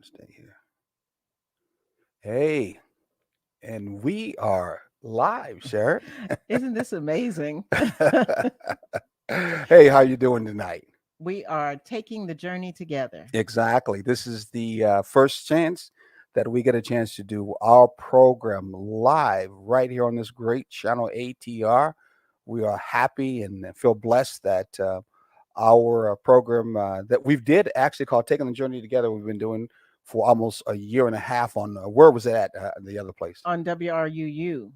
to stay here. Hey, and we are live, Sharon. Isn't this amazing? Hey, how you doing tonight? We are taking the journey together. Exactly. This is the first chance that we get a chance to do our program live right here on this great channel ATR. We are happy and feel blessed that our program that we did actually called "Taking the Journey Together." We've been doing for almost a year and a half on where was it at the other place? On WRUU.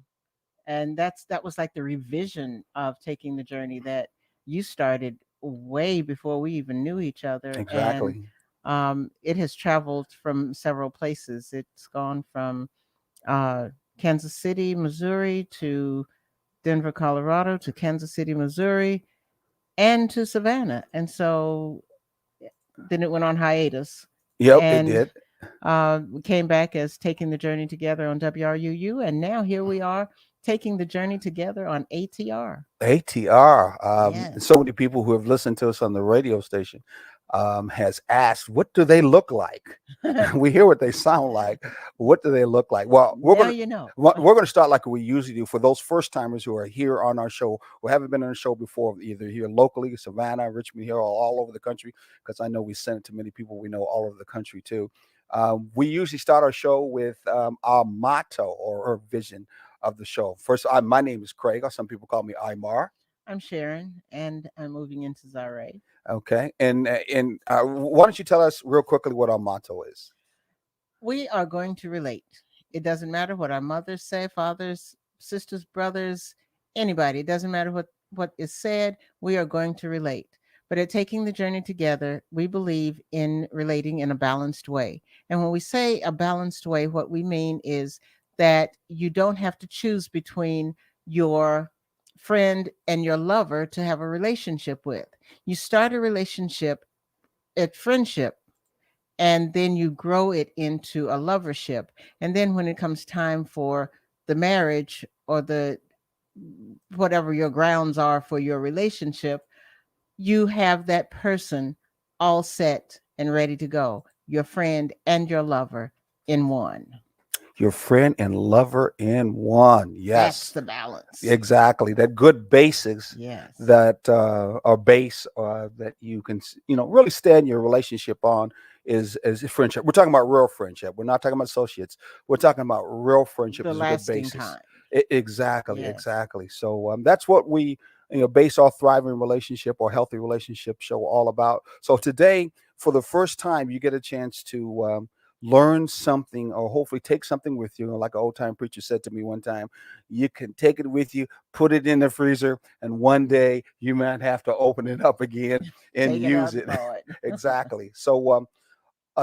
And that was like the revision of taking the journey that you started way before we even knew each other. And Exactly. it has traveled from several places. It's gone from uh, Kansas City, Missouri to Denver, Colorado to Kansas City, Missouri, and to Savannah. And so then it went on hiatus. Yep, it And did. we came back as taking the journey together on WRUU, and now here we are taking the journey together on ATR. ATR. Yes. So many people who have listened to us on the radio station has asked, "What do they look like?" We hear what they sound like. What do they look like? Well, we're Now gonna you know. we're going to start like we usually do for those first timers who are here on our show who haven't been on the show before, either here locally, Savannah, Richmond, here, or all over the country. Because I know we send it to many people we know all over the country too. We usually start our show with our motto or vision of the show. First, my name is Craig, or some people call me Imar. I'm Sharon, and I'm moving into Zaire. Okay, and why don't you tell us real quickly what our motto is? We are going to relate. It doesn't matter what our mothers say, fathers, sisters, brothers, anybody. It doesn't matter what is said. We are going to relate. But at taking the journey together, we believe in relating in a balanced way. And when we say a balanced way, what we mean is that you don't have to choose between your friend and your lover to have a relationship with. You start a relationship at friendship, and then you grow it into a lovership. And then when it comes time for the marriage or the whatever your grounds are for your relationship, you have that person all set and ready to go, your friend and your lover in one. Your friend and lover in one. That's Yes, the balance. exactly. That good basics Yes. that are base that you can really stand your relationship on is friendship. We're talking about real friendship. We're not talking about associates. We're talking about real friendship The is a good lasting basis. kind. Exactly, Yes. exactly. So that's what we base our thriving relationship or healthy relationship show all about. So today, for the first time, you get a chance to learn something or hopefully take something with you. Like an old time preacher said to me one time, you can take it with you, put it in the freezer, and one day you might have to open it up again and Take it out use and it. throw it. Exactly. So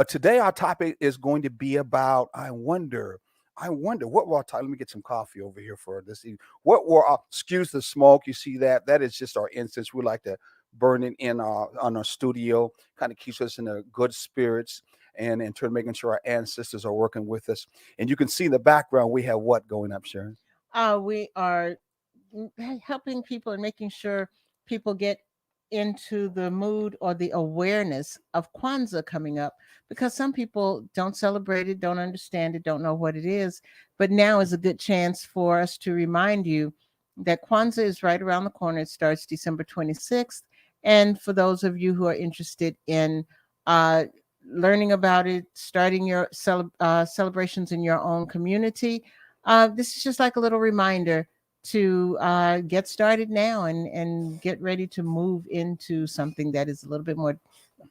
today our topic is going to be about I wonder what will our let me get some coffee over here for this evening. What will excuse the smoke? You see that? That is just our incense. We like to burn it in our on our studio. Kind of keeps us in a good spirits and in turn making sure our ancestors are working with us. And you can see in the background we have what going up, Sharon? We are helping people and making sure people get into the mood or the awareness of Kwanzaa coming up, because some people don't celebrate it, don't understand it, don't know what it is. But now is a good chance for us to remind you that Kwanzaa is right around the corner. It starts December 26th. And for those of you who are interested in uh, learning about it, starting your celebrations in your own community, this is just like a little reminder to get started now and get ready to move into something that is a little bit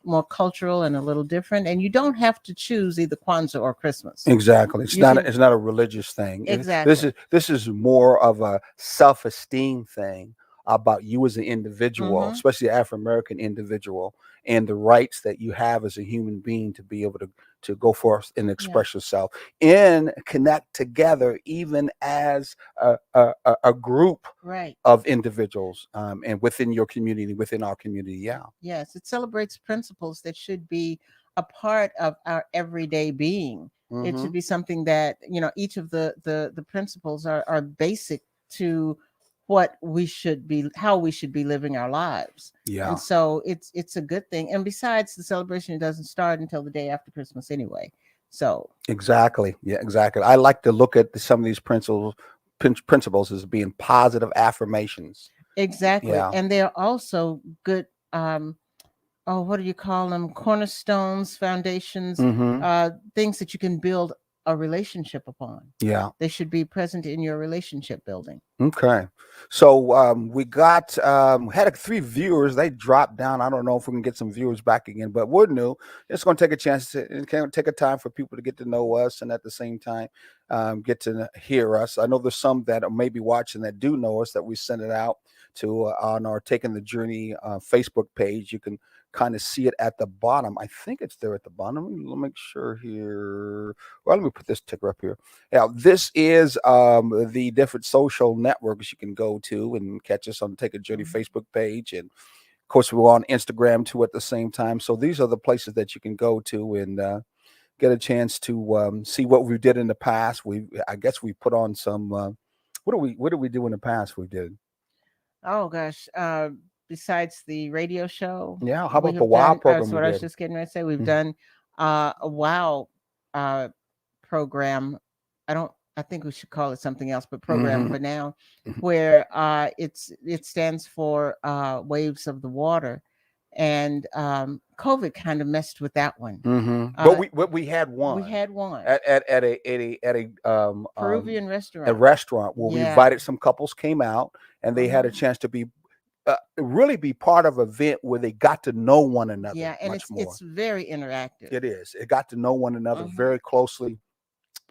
more cultural and a little different. And you don't have to choose either Kwanzaa or Christmas. Exactly. You can It's not a religious thing. This exactly. is more of a self-esteem thing about you as an individual, Mm-hmm. especially African American individual, and the rights that you have as a human being to be able to go forth and Yeah. express yourself and connect together, even as a group Right. of individuals, and within your community, within our community. Yeah. Yes. It celebrates principles that should be a part of our everyday being. It Hmm. should be something that, each of the principles are basic to what we should be, how we should be living our lives. And Yeah. so it's a good thing. And besides, the celebration doesn't start until the day after Christmas anyway. So Exactly. Yeah, exactly. I like to look at some of these principles as being positive affirmations. exactly, Yeah. and they're also good. Oh, what do you call them? Cornerstones, foundations, Mm-hmm. things that you can build a relationship upon. Yeah. They should be present in your relationship building. Okay. So we got had 3 viewers. They dropped down. I don't know if we can get some viewers back again, but we're new. It's going to take a chance to it can take a time for people to get to know us, and at the same time get to hear us. I know there's some that are maybe watching that do know us that we sent it out to on our Taking the Journey Facebook page. You can kind of see it at the bottom. I think it's there at the bottom. Let me make sure here. Well, let me put this ticker up here. Now, this is the different social networks you can go to and catch us on Take a Journey Mhm. Facebook page. And of course, we're on Instagram too at the same time. So these are the places that you can go to and get a chance to see what we did in the past. I guess we put on some, what did we do in the past? We did. Oh gosh. Besides the radio show, Yeah. How we about the have WOW done. program That's we what I was did? just getting ready to say. We've Mhm. done a wow uh, program. I don't. I think we should call it something else, but program Mhm. for now, Mhm. where it stands for waves of the water, and COVID kind of messed with that one. Mhm. But Uh, we had we one had one at Peruvian a restaurant. restaurant where we Yeah. invited some couples came out and they had a Hmm. chance to be really be part of an event where they got to know one another Yeah, and much it's more. it's very interactive. It is. It got to know one another Hmm. very closely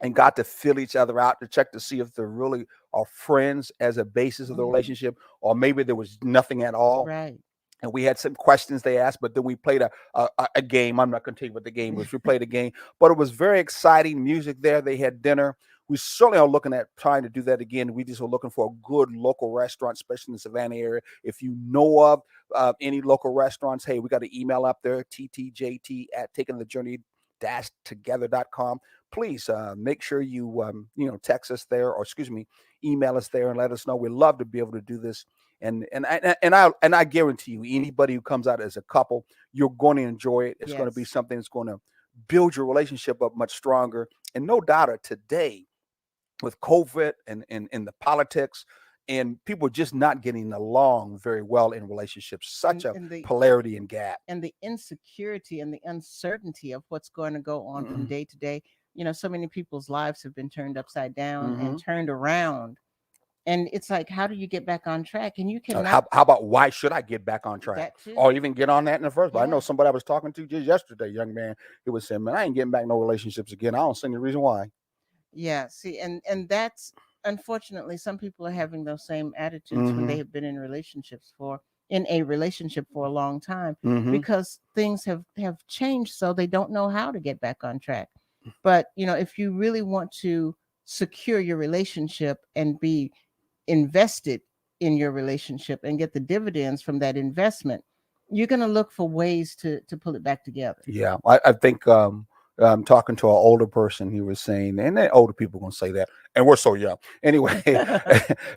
and got to feel each other out to check to see if they really are friends as a basis of the Hmm. relationship, or maybe there was nothing at all. Right. And we had some questions they asked, but then we played a game. I'm not going to tell you what the game was. We played a game, but it was very exciting. Music there. They had dinner. We certainly are looking at trying to do that again. We just are looking for a good local restaurant, especially in the Savannah area. If you know of any local restaurants, hey, we got an email up there, ttjt at takingthejourney-together.com. Please make sure you text us there, or excuse me, email us there and let us know. We'd love to be able to do this, and I guarantee you, anybody who comes out as a couple, you're going to enjoy it. It's going to be Yes. something that's going to build your relationship up much stronger. And no doubt today, with COVID and the politics, and people just not getting along very well in relationships, such and a and the polarity and gap. and the insecurity and the uncertainty of what's going to go on from Mm-hmm. day to day. So many people's lives have been turned upside down Mm-hmm. and turned around, and it's like, how do you get back on track? And you cannot. How about why should I get back on track, That too. or even get on that in the first place? I know Yeah. somebody I was talking to just yesterday, young man. He was saying, "Man, I ain't getting back no relationships again. I don't see any reason why." Yeah, see, and that's, unfortunately, some people are having those same attitudes when Mm-hmm. they have been in a relationship for a long time, Mm-hmm. because things have changed, so they don't know how to get back on track. But if you really want to secure your relationship and be invested in your relationship and get the dividends from that investment, you're going to look for ways to pull it back together. Yeah, I think I'm talking to an older person. He was saying, and then older people gonna say that, and we're so young. Anyway,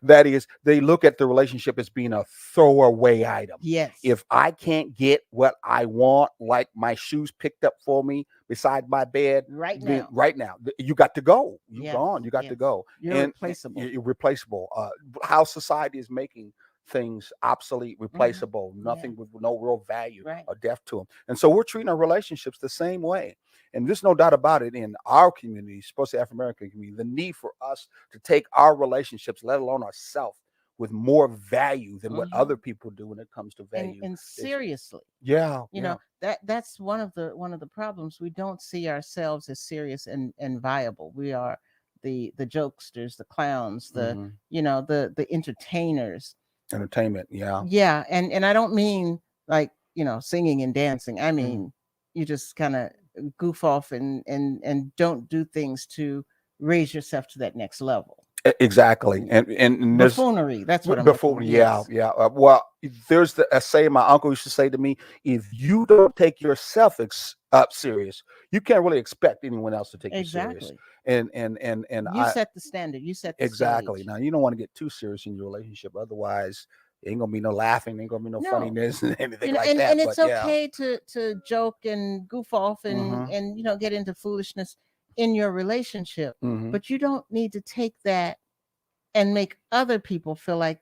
that is, they look at the relationship as being a throwaway item. Yes. If I can't get what I want, like my shoes picked up for me beside my bed, Right then now. right now you got to go. You Yes. gone. You got to Yes. go, You're and replaceable. you're replaceable. How society is making things obsolete, Hmm. replaceable, Yeah. nothing with no real value Right. or depth to them. And so we're treating our relationships the same way. And there's no doubt about it in our community, especially African American community, the need for us to take our relationships, let alone ourselves, with more value than what other Hmm. people do when it comes to and value. and Is seriously, yeah, yeah. that's one of the problems. We don't see ourselves as serious and viable. We are the jokesters, the clowns, the Hmm. the entertainers. Entertainment, yeah. Yeah, and I don't mean like, singing and dancing. I Mhm. mean, you just kind of goof off and don't do things to raise yourself to that next level. Exactly. And there's Buffoonery, that's what I'm looking before, for. yeah, Yes. yeah. Well, there's a saying my uncle used to say to me: if you don't take yourself up serious, you can't really expect anyone else to take you serious. Exactly. And You I set the standard, you set the exactly. stage. Now you don't want to get too serious in your relationship, otherwise, ain't gonna be no laughing, ain't gonna be no No. funniness, and anything like And that. it's But yeah. okay to joke and goof off and Hmm. and get into foolishness. in your relationship, Hmm. but you don't need to take that and make other people feel like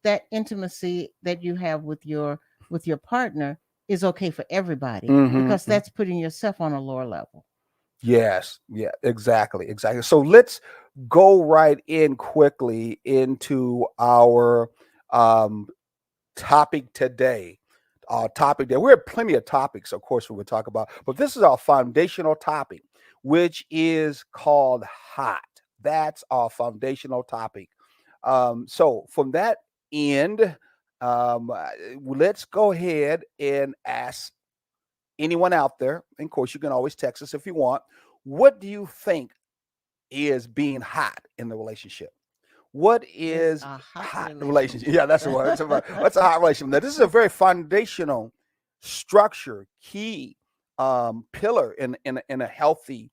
that intimacy that you have with your partner is okay for everybody, because Hmm. that's putting yourself on a lower level. Yes, yeah, exactly, exactly. So let's go right in quickly into our um, topic today. Our topic there. We have plenty of topics, of course, we would talk about, but this is our foundational topic, which is called hot. That's our foundational topic. So from that end, let's go ahead and ask anyone out there. And of course, you can always text us if you want. What do you think is being hot in the relationship? What Is is a hot hot relationship? Yeah, relationship. that's the word. What's a hot relationship? Now, this is a very foundational structure, key pillar in a healthy,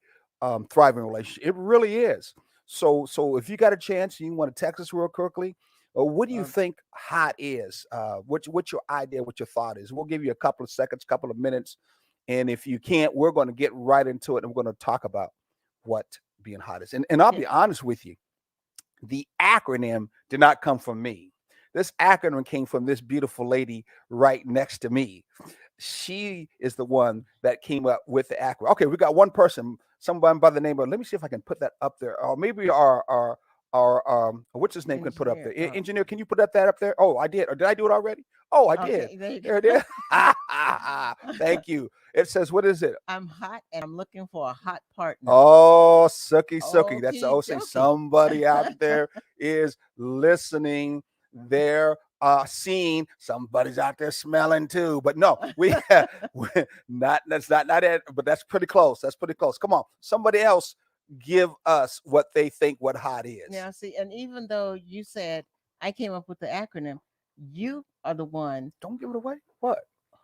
thriving relationship. It really is. So if you got a chance, and you want to text us real quickly. What do you Or think hot is? What's your idea? What your thought is? We'll give you a couple of seconds, couple of minutes, and if you can't, we're going to get right into it, and we're going to talk about what being hot is. And I'll yeah, be honest with you, the acronym did not come from me. This acronym came from this beautiful lady right next to me. She is the one that came up with the acronym. Okay, we got one person, someone by the name of. Let me see if I can put that up there. Or maybe our what's his name can put up engineer. there. Engineer, can you put that up there? Oh, I did. Or did I do it already? Oh, I did. Okay, there you There it go. is. Thank you. It says, what is it? I'm hot and I'm looking for a hot partner. Oh, sucky, sucky. That's the Okie old saying. dokie. Somebody out there is listening. They're seeing. Somebody's out there smelling too. But no, we not. That's not it. But that's pretty close. That's pretty close. Come on, somebody else, give us what they think what hot is. Now, see, and even though you said I came up with the acronym, you are the one Don't give it away. What?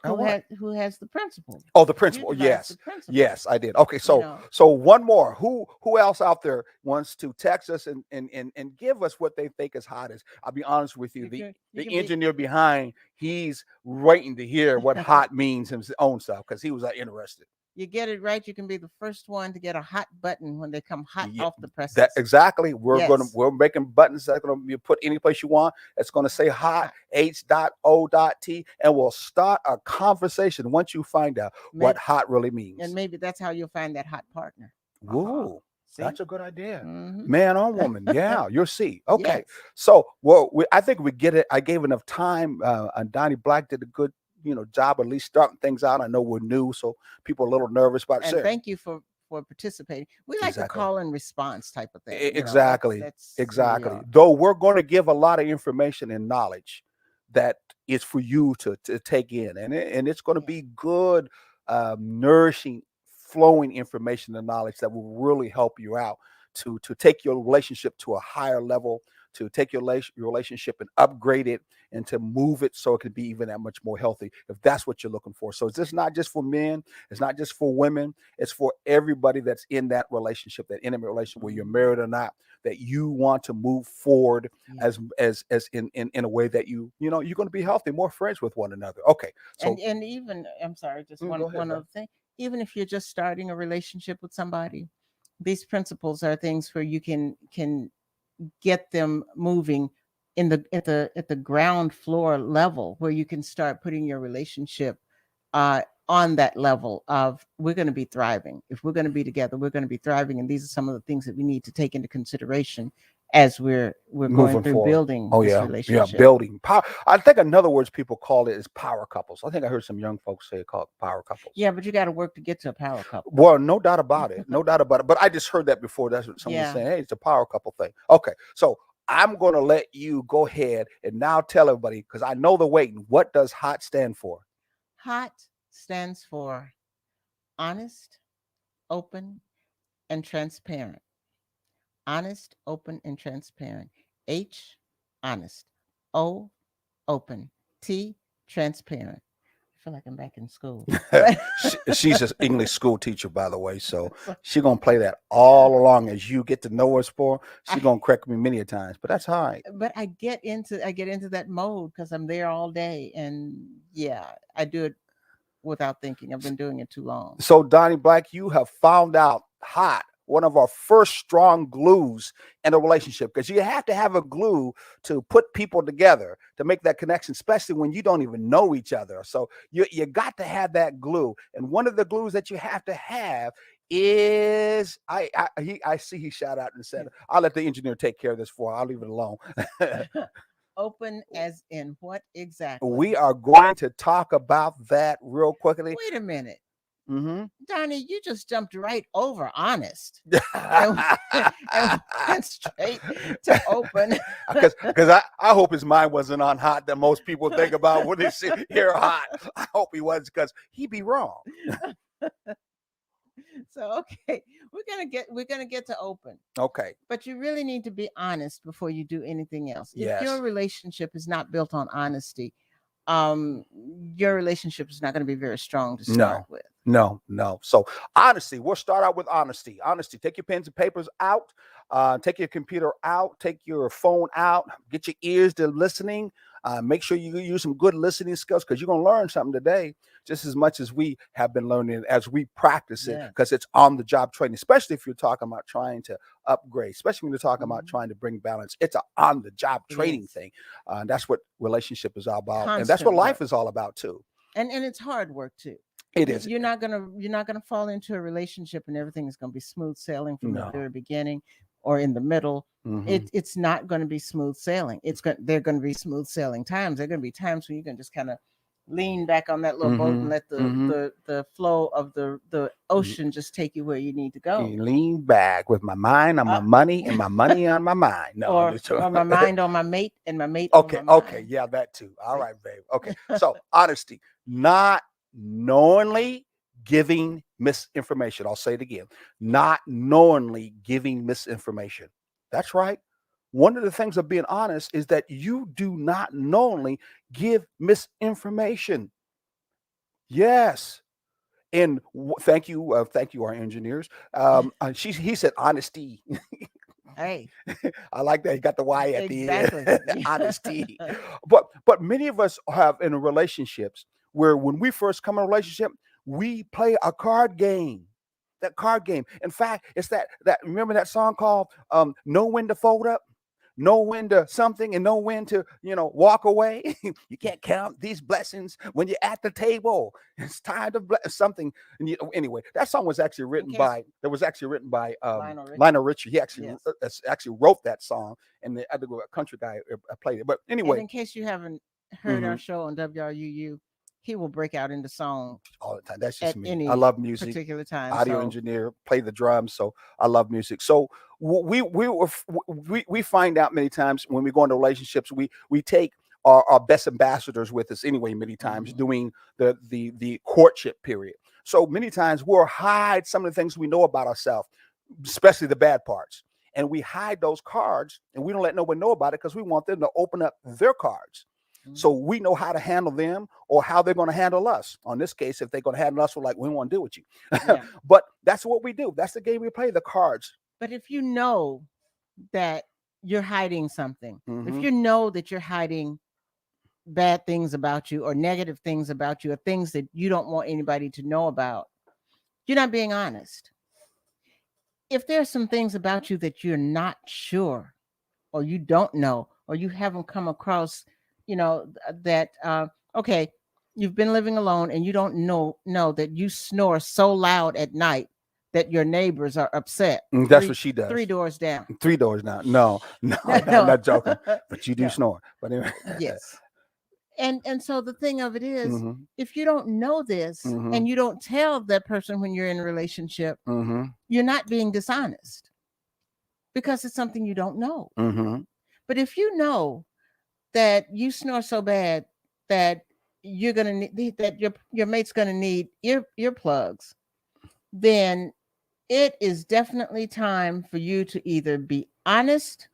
Now what? who has the principle. Oh, the You principal. devised the Yes. principle. Yes, I did. Okay, You so know, one more. Who else out there wants to text us and give us what they think is hottest? I'll be honest with you. you The can be. engineer behind, he's waiting to hear what hot means his own self because he was interested. You get it right, you can be the first one to get a hot button when they come hot Yeah, off the that presses. exactly. Yes. We're making buttons that's gonna be put any place you want. It's gonna say hot Hot. H.O.T, and we'll start a conversation once you find out what Maybe, hot really and means. maybe that's how you'll find that hot partner. Uh-huh. Woo, See? that's a good idea. Mm-hmm. Man or woman, yeah, you'll see. Okay, Yes. so well, I think we get it. I gave enough time. And Donnie Black did a good, job at least starting things out. I know we're new, so people are a little nervous about And sure. thank you for participating. We like the Exactly. call and response type of thing. Exactly. That's who we Exactly. are. Though we're going to give a lot of information and knowledge that is for you to take in, and it's going to Yeah. be good, nourishing, flowing information and knowledge that will really help you out to take your relationship to a higher level, to take your relationship and upgrade it, and to move it so it can be even that much more healthy if that's what you're looking for. So it's just not just for men, it's not just for women, it's for everybody that's in that relationship, that intimate relationship, where you're Mhm. married or not, that you want to move forward Yeah. as in a way that you're going to be healthy, more friends with one another. Okay, so And even, I'm sorry, just one go ahead, one bro. other thing. Even if you're just starting a relationship with somebody, these principles are things where you can get them moving in the at the ground floor level, where you can start putting your relationship uh on that level of, we're going to be thriving. If we're going to be together, we're going to be thriving, and these are some of the things that we need to take into consideration as we're going Moving through forward. building Oh this yeah, yeah, relationship. building power. I think another words people call it is power couples. I think I heard some young folks say it called power couples. Yeah, but you got to work to get to a power couple. Well, no doubt about it. No doubt about it. But I just heard that before. That's what someone was Yeah. saying. Hey, it's a power couple thing. Okay. So I'm going to let you go ahead and now tell everybody, because I know they're waiting. What does HOT stand for? Hot stands for honest, open, and transparent. Honest, open, and transparent. H, honest. O, open. T, transparent. I feel like I'm back in school. But She's an English school teacher, by the way. So so she's going to play that all along as you get to know us for. She's I going to correct me many a times, but that's all right. but I get into that mode because I'm there all day, and yeah, I do it without thinking. I've been doing it too long. So, Donnie Black, you have found out HOT one of our first strong glues in a relationship, because you have to have a glue to put people together to make that connection, especially when you don't even know each other. So you got to have that glue, and one of the glues that you have to have is I see he shot out and said, I'll let the engineer take care of this for. I'll leave it alone. Open as in what exactly? We are going to talk about that real quickly. Wait a minute. Mm-hmm. Donnie, you just jumped right over honest and, and went straight to open. Because I hope his mind wasn't on hot that most people think about when they hear hot. I hope he was, because he'd be wrong. So okay, we're gonna get to open. Okay. But you really need to be honest before you do anything else. If your Yes. relationship is not built on honesty, um, your relationship is not going to be very strong to start No. with. No. So honesty, we'll start out with honesty. Honesty. Take your pens and papers out. Take your computer out. Take your phone out. Get your ears to listening. Make sure you use some good listening skills, because you're gonna learn something today, just as much as we have been learning as we practice it, Yes. because it's on the job training. Especially if you're talking about trying to upgrade. Especially when you're talking about Mhm. trying to bring balance. It's an on the job It training is. thing. That's what relationship is all about, and that's Constant what life work. is all about too. And it's hard work too. It is. You're not gonna fall into a relationship and everything is gonna be smooth sailing from the No. very beginning or in the middle. Mm-hmm. It's not gonna be smooth sailing. They're gonna be smooth sailing times. There are gonna be times when you can just kind of lean back on that little boat and Mm-hmm. let the Mm-hmm. the flow of the ocean just take you where you need to go. Lean back with my mind on my Uh, money and my money on my mind. No, I'm or just or my mind on my mate and my mate on okay. my Okay. mind. Yeah, that too. All See? right, babe. Okay. So honesty, not knowingly giving misinformation. I'll say it again. Not knowingly giving misinformation. That's right. One of the things of being honest is that you do not knowingly give misinformation. Yes. And thank you, our engineers. He said honesty. Hey, I like that. He got the Y at the exactly. end. Honesty. But many of us have in relationships where when we first come in a relationship, we play a card game. That card game. In fact, it's that remember that song called Know When to Fold Up? Know when to something and know when to, walk away. You can't count these blessings when you're at the table. It's time to bless something. And anyway, that song was actually In written case by that was actually written by Lionel Richie. Lionel Richie. He Yes. actually wrote that song, and the other country guy played it. But And anyway, in case you haven't heard our mhm, show on WRUU, he will break out into song all the time. That's just at me. I any love music. particular time. Audio So engineer, play the drums, so I love music. So we find out many times when we go into relationships, we take our best ambassadors with us anyway. Many times mhm. doing the courtship period. So many times we'll hide some of the things we know about ourselves, especially the bad parts, and we hide those cards, and we don't let no one know about it because we want them to open up their cards. So Mhm. we know how to handle them or how they're going to handle us. On this case, if they're going to handle us, we're like, we don't want to deal with you. Yeah. But that's what we do. That's the game we play, the cards. But if you know that you're hiding something, if Hmm. you know that you're hiding bad things about you or negative things about you or things that you don't want anybody to know about, you're not being honest. If there's some things about you that you're not sure or you don't know or you haven't come across, that okay, you've been living alone and you don't know that you snore so loud at night that your neighbors are upset That's what three she three does. doors down. 3 doors now. No, no, No, no, I'm no, not joking. But you do no. snore. But anyway. Yes. And so the thing of it is, Hmm. if you don't know this Hmm. and you don't tell that person when you're in a relationship, Hmm. you're not being dishonest because it's something you don't know. Hmm. But if you know that you snore so bad that you're gonna need that your mate's gonna need earplugs, then it is definitely time for you to either be honest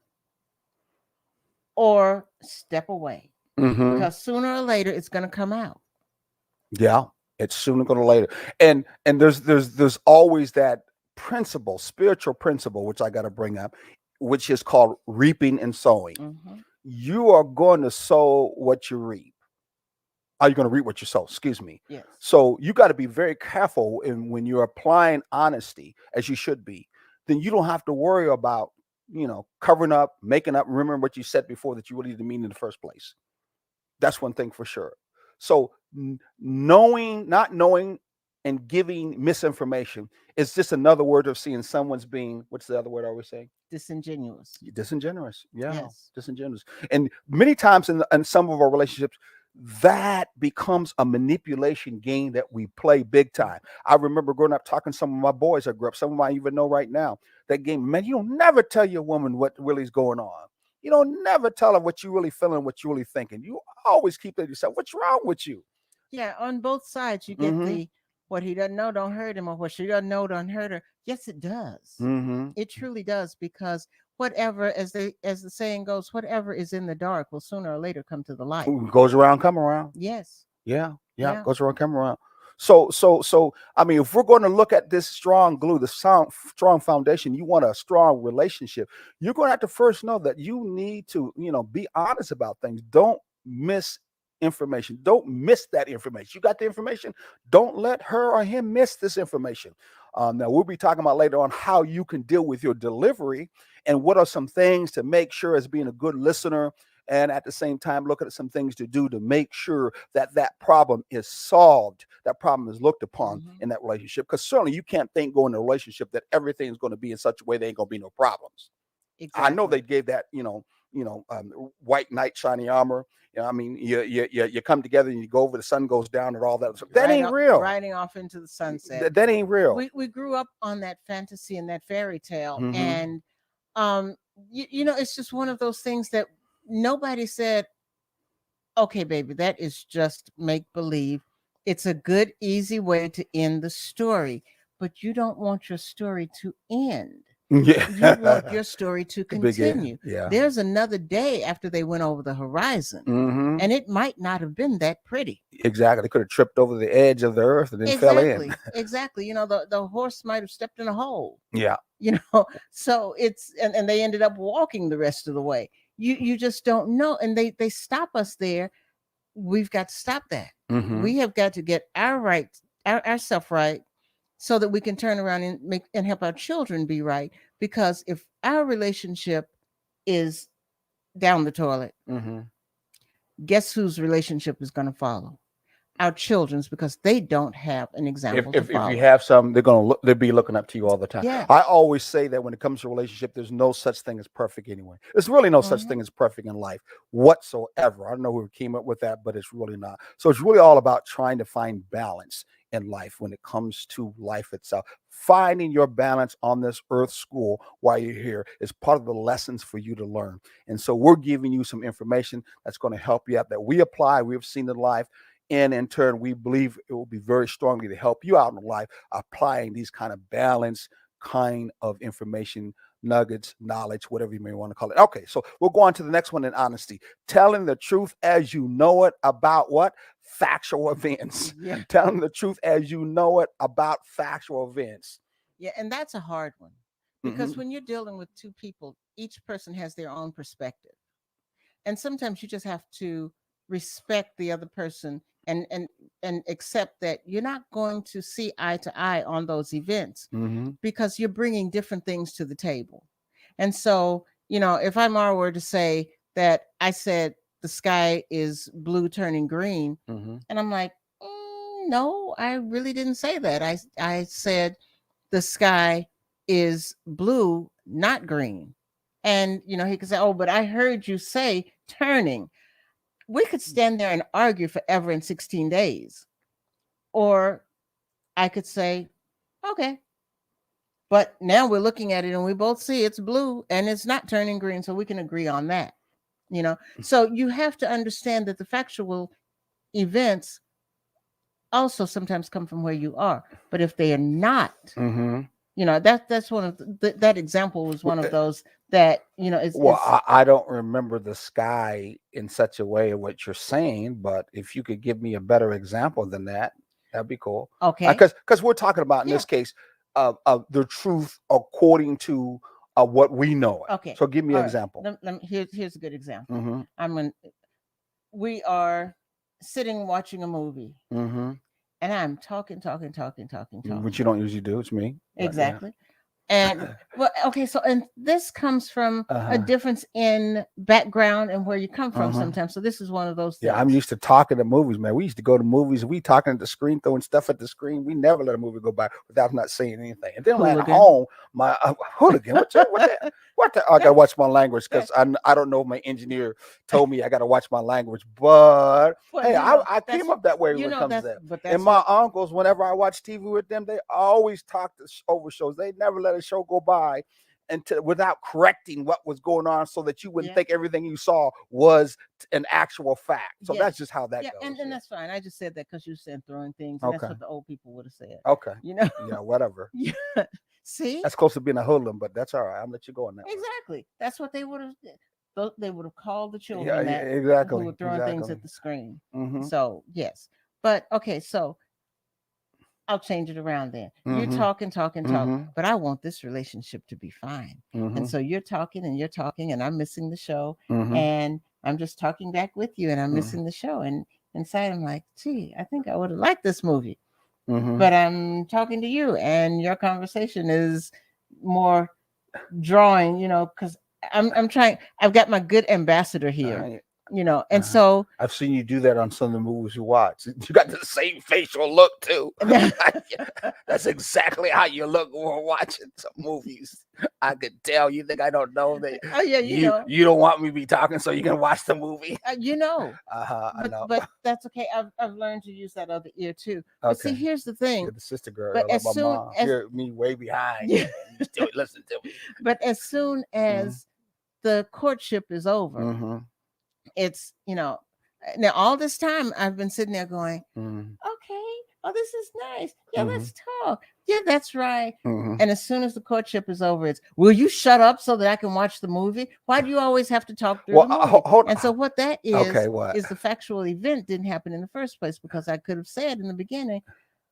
or step away Hmm. because sooner or later it's gonna come out. Yeah, it's sooner or later. And there's always that principle, spiritual principle, which I got to bring up, which is called reaping and sowing. Hmm. You are going to sow what you reap. Are you going to reap what you sow? Excuse me. Yes. So you got to be very careful in when you're applying honesty, as you should be. then you don't have to worry about, covering up, making up, remembering what you said before that you really didn't mean in the first place. That's one thing for sure. So knowing, not knowing, and giving misinformation is just another word of seeing someone's being. What's the other word I was saying? Disingenuous. Disingenuous. Yeah, Yes. disingenuous. And many times in some of our relationships, that becomes a manipulation game that we play big time. I remember growing up talking to some of my boys I grew up, some of them I even know right now. That game, man, you don't never tell your woman what really is going on. You don't never tell her what you really feeling, what you really thinking. You always keep it to yourself. What's wrong with you? Yeah, on both sides, you get Mm-hmm. the what he doesn't know don't hurt him, or what she doesn't know don't hurt her. Yes, it does. Mm-hmm. It truly does, because whatever, as the saying goes, whatever is in the dark will sooner or later come to the light. Goes around, come around. Yes. Yeah, yeah, Yeah. goes around, come around. So, I mean, if we're going to look at this strong glue, the strong foundation, you want a strong relationship, you're going to have to first know that you need to, be honest about things. Don't miss information. Don't miss that information. You got the information. Don't let her or him miss this information. Now, we'll be talking about later on how you can deal with your delivery and what are some things to make sure as being a good listener, and at the same time look at some things to do to make sure that that problem is solved, that problem is looked upon Hmm. in that relationship, because certainly you can't think going in a relationship that everything's going to be in such a way there ain't going to be no problems. I know they Exactly. gave that, white knight shiny armor. I mean, you come together and you go over, the sun goes down and all that. So that ain't real. Riding off into the sunset. That ain't real. We grew up on that fantasy and that fairy tale, Mm-hmm. and um, it's just one of those things that nobody said, okay, baby, that is just make believe. It's a good, easy way to end the story, but you don't want your story to end. You want Yeah. your story to Big continue. yeah. There's another day after they went over the horizon, Mm-hmm. and it might not have been that pretty. Exactly. They could have tripped over the edge of the earth and then fell in. Exactly. Exactly. The horse might have stepped in a hole, Yeah. so it's, and they ended up walking the rest of the way. You just don't know. And they stop us there. We've got to stop that. Mm-hmm. We have got to get our right, ourself right, so that we can turn around and make and help our children be right. Because if our relationship is down the toilet, Mm-hmm. guess whose relationship is going to follow? Our children's, because they don't have an if example to if if you follow. have some, they'll be looking up to you all the time. I Yes. always say that when it comes to relationship, there's no such thing as perfect anyway. There's really no such thing Hmm. as perfect in life whatsoever. I don't know who came up with that, but it's really not. So it's really all about trying to find balance in life when it comes to life itself. Finding your balance on this earth school while you're here is part of the lessons for you to learn. And so we're giving you some information that's going to help you out, that we apply, we've seen in life, and in turn we believe it will be very strongly to help you out in life applying these kind of balance kind of information nuggets, knowledge, whatever you may want to call it. Okay, so we'll go on to the next one. In honesty, telling the truth as you know it about what? Factual events. Yeah. Telling the truth as you know it about factual events. Yeah, and that's a hard one, because Hmm. when you're dealing with two people, each person has their own perspective. And sometimes you just have to respect the other person, and accept that you're not going to see eye to eye on those events, Hmm. because you're bringing different things to the table. And so, if I'm were to say that I said the sky is blue turning green, Hmm. and I'm like, no, I really didn't say that. I said the sky is blue, not green. And he could say, "Oh, but I heard you say turning." We could stand there and argue forever in 16 days. Or I could say, "Okay, but now we're looking at it and we both see it's blue and it's not turning green, so we can agree on that." So you have to understand that the factual events also sometimes come from where you are. But if they are not, Hmm. that's one of that example was one of those that Well, is I don't remember the sky in such a way of what you're saying, but if you could give me a better example than that, that'd be cool. okay. Because we're talking about in Yeah. this case, the truth according to what we know it. Okay. So give me All an right. example. Here's a good example. Mm-hmm. I'm when We are sitting watching a movie, Mm-hmm. and I'm talking, talking, talking, talking, Which talking. you don't usually do. It's me, but yeah. Exactly. And well, okay, so and this comes from a Uh-huh. difference in background and where you come from Uh-huh. sometimes. So this is one of those Yeah, I'm things. used to talking to movies, man. We used to go to movies. We talking at the screen, throwing stuff at the screen. We never let a movie go by without not saying anything. And then when at Hooligan. home, my hooligan, what the? I gotta watch my language That, because I don't know if my engineer told me I gotta watch my language. But well, hey, you know, I that's came up that way you when it know comes to that's that. but And that's my what uncles, whenever I watch TV with them, they always talk over shows. They never let a show go by without correcting what was going on, so that you wouldn't yeah. think everything you saw was an actual fact. So that's Yes. just how that Yeah, goes. and Yeah. that's fine. I just said that because you said throwing things, and that's Okay. what the old people would have said. Okay. You know? Yeah. Whatever. Yeah. See? That's close to being a hoodlum, but that's all right. I'll let you go on that one. Exactly. That's what they would have. They would have called the Yeah. children that who Exactly. were throwing things Exactly. at the screen. Mm-hmm. So yes, but okay. So I'll change it around then. You're Mm-hmm. talking, talking, talk, Mm-hmm. but I want this relationship to be fine. And Mm-hmm. so you're talking, and I'm missing the show, Mm-hmm. and I'm just talking back with you, and I'm Mm-hmm. missing the show, and inside I'm like, gee, I think I would have liked this movie, Mm-hmm. but I'm talking to you, and your conversation is more drawing, because I'm trying. I've got my good ambassador here, Uh, and uh-huh. so I've seen you do that on some of the movies you watch. You got the same facial look too. That's exactly how you look when we're watching some movies. I could tell. You think I don't know that oh yeah, you don't want me to be talking so you can watch the movie? you know. I know. But that's okay. I've learned to use that other ear too. But see, Okay. here's the thing. You're the sister girl, But like as my soon mom. as You're me way behind. yeah, You still listen to me. but as soon Mm-hmm. as the courtship is over, Mm-hmm. it's now all this time I've been sitting there going, Mm-hmm. okay, oh, this is nice. Yeah, Mm-hmm. let's talk. Yeah, that's right. Mm-hmm. And as soon as the courtship is over, it's, will you shut up so that I can watch the movie? Why do you always have to talk through Well, the movie? hold. And so what that Okay, what? is the factual event didn't happen in the first place, because I could have said in the beginning,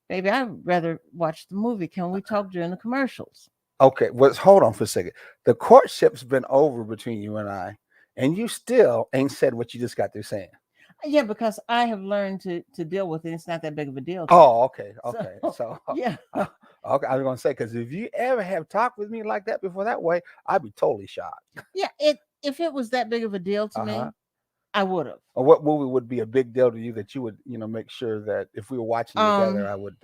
baby, I'd rather watch the movie. Can we talk during the commercials? Okay, well, hold on for a second. The courtship's been over between you and I, and you still ain't said what you just got through saying. Yeah, because I have learned to deal with it. It's not that big of a deal to me. Oh, okay, So okay. So, yeah. okay, I was gonna say, because if you ever have talked with me like that before that way, I'd be totally shocked. Yeah, if it was that big of a deal to Uh huh. me, I would have. Or what movie would be a big deal to you that you would, make sure that if we were watching together, Um, I would,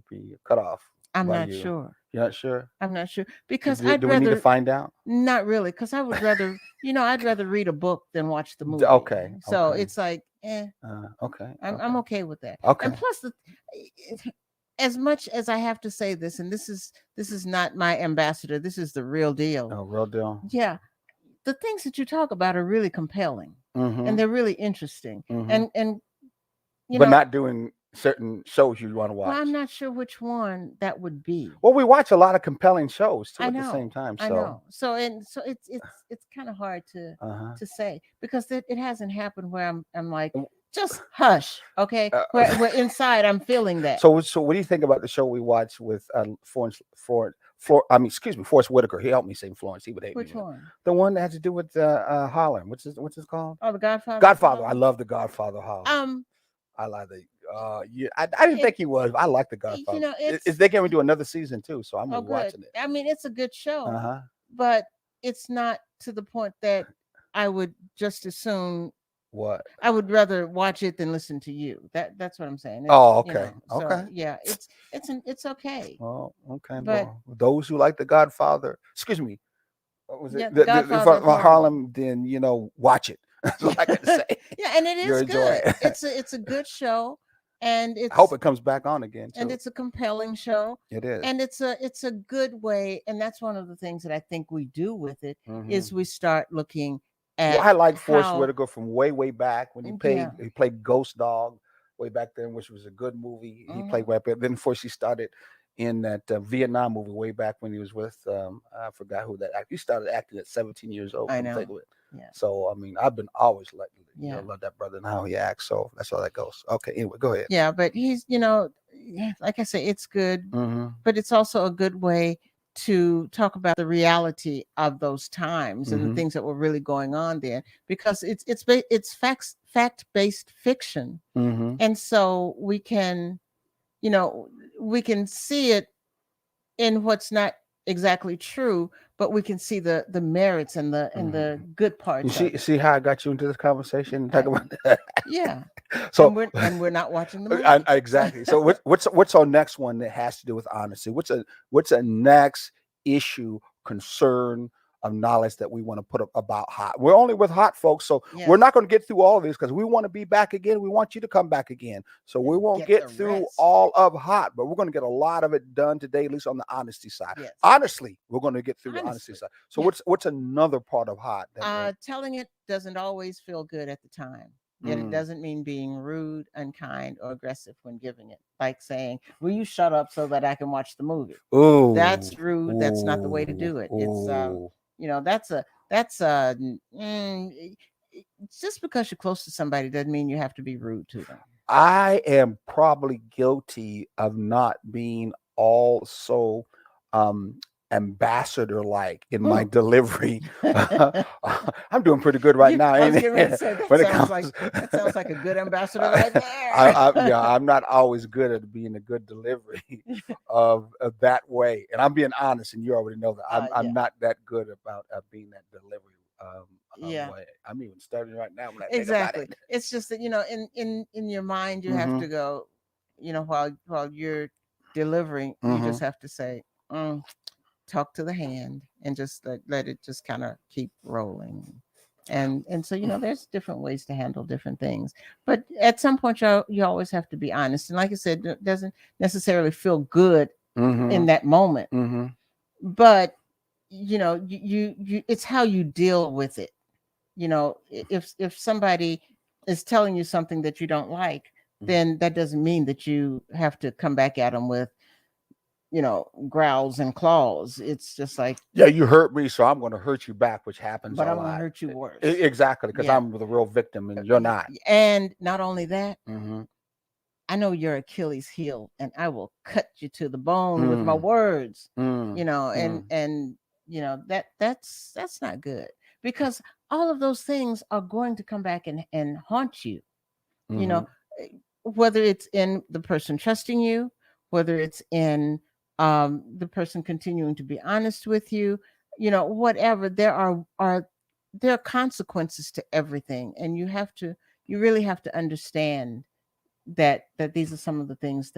be cut off I'm by not you. sure. You're not sure? I'm not sure because Do, I'd do we need to rather find out? not really, because I would rather, I'd rather read a book than watch the movie. Okay, So okay, it's like, okay, I'm okay, okay with that. And okay. plus, as much as I have to say this, and this is not my ambassador. This is the real deal. Oh, real deal. Yeah, the things that you talk about are really compelling, and Mm-hmm. they're really interesting. Mm-hmm. And you But know, not doing certain shows you want to well, I'm watch. not sure which one that would be. Well, we watch a lot of compelling shows too I at the same know, time. I So, know. So it's kind of hard to uh-huh. say, because it hasn't happened where I'm like, just hush, okay? Uh, Where inside I'm feeling that. so what do you think about the show we watched with Forrest Whitaker? He helped me say Florence. He would hate me. Which one? The one that has to do with Holland. What's it called? Oh, The Godfather. Godfather. I love the Godfather Holland. Um, I like the. Yeah, I didn't it think he was. But I like the Godfather. it's They can do another season too, so I'm oh gonna be good. watching it. I mean, it's a good Uh show, huh. but it's not to the point that I would just as soon. What? I would rather watch it than listen to you. That's what I'm saying. It's Oh, okay, so okay. yeah, it's okay. Well, okay. But Well, those who like the Godfather, excuse me, what was it? yeah, The If Godfather is horrible. Harlem, then watch it. That's what I got to say. Yeah, and it You'll is enjoy good. it. It's a good show, and I hope it comes back on again too. it's a compelling show, It is. and it's a good way. And that's one of the things that I think we do with it Mm-hmm. is we start looking Well, at I like Forrest how Whitaker from way back when yeah. he played Ghost Dog way back then, which was a good movie. He played Mhm. way back then. Of course, he started in that Vietnam movie way back when he was with I forgot who that actor. He started acting at 17 years old. I Come think know. of it. Yeah. So I mean, I've been always like Yeah. love that brother and how he acts. So that's how that goes. Okay, anyway, go ahead. Yeah, but he's, like I say, it's good, Mm-hmm. but it's also a good way to talk about the reality of those times and the Mm-hmm. things that were really going on there, because it's fact-based fiction. Mm-hmm. And so we can, you know, we can see it in what's not exactly true, but we can see the merits and the Mhm. good You parts of see it. see how I got you into this conversation? Talk I about that. Yeah, So and we're not watching the movie. exactly. So what's our next one that has to do with honesty? What's a next issue, concern of knowledge that we want to put up about hot? We're only with hot folks, so we're Yes, not going to get through all of this because we want to be back again. We want you to come back again. So we and won't get the get through rest. all of hot, but we're going to get a lot of it done today, at least on the honesty side. Yes, Honestly, we're going to get through the honesty honestly, side. So yeah. what's another part of hot that we're Telling it doesn't always feel good at the time. Yet it mm. doesn't mean being rude, unkind, or aggressive when giving it. Like saying, "Will you shut up so that I can watch the movie?" Ooh, That's rude. That's not the way to ooh, do it. It's ooh. that's a just because you're close to somebody doesn't mean you have to be rude to them. I am probably guilty of not being also um, ambassador like in my delivery. I'm doing pretty good right You, now, I was ain't getting ready to it? say When it comes, that sounds like a good ambassador I, right there. yeah, I'm not always good at being a good delivery of that way, and I'm being honest, and you already know that I'm Yeah, not that good about being that delivery yeah. way. I'm even studying right now when I think about Exactly. it. It's just that in your mind you have Hmm. to go, while you're delivering, you Hmm. just have to say, mm, talk to the hand, and just let it just kind of keep rolling. And so there's different ways to handle different things, but at some point you always have to be honest. And like I said, it doesn't necessarily feel good in Hmm. that moment, Hmm. but it's how you deal with it. If somebody is telling you something that you don't like, then that doesn't mean that you have to come back at them with growls and claws. It's just like, Yeah, you hurt me, so I'm going to hurt you back, which happens but a I'm gonna lot. hurt you worse. Exactly, because Yeah. I'm the real victim and you're not. And not only that, Hmm. I know your Achilles heel, and I will cut you to the bone with my Mm, words. mm, mm, That's not good, because all of those things are going to come back and haunt you. you know mhm. eh, whether it's in the person trusting you, whether it's in the person continuing to be honest with you, whatever. There are consequences to everything, and you really have to understand that these are some of the things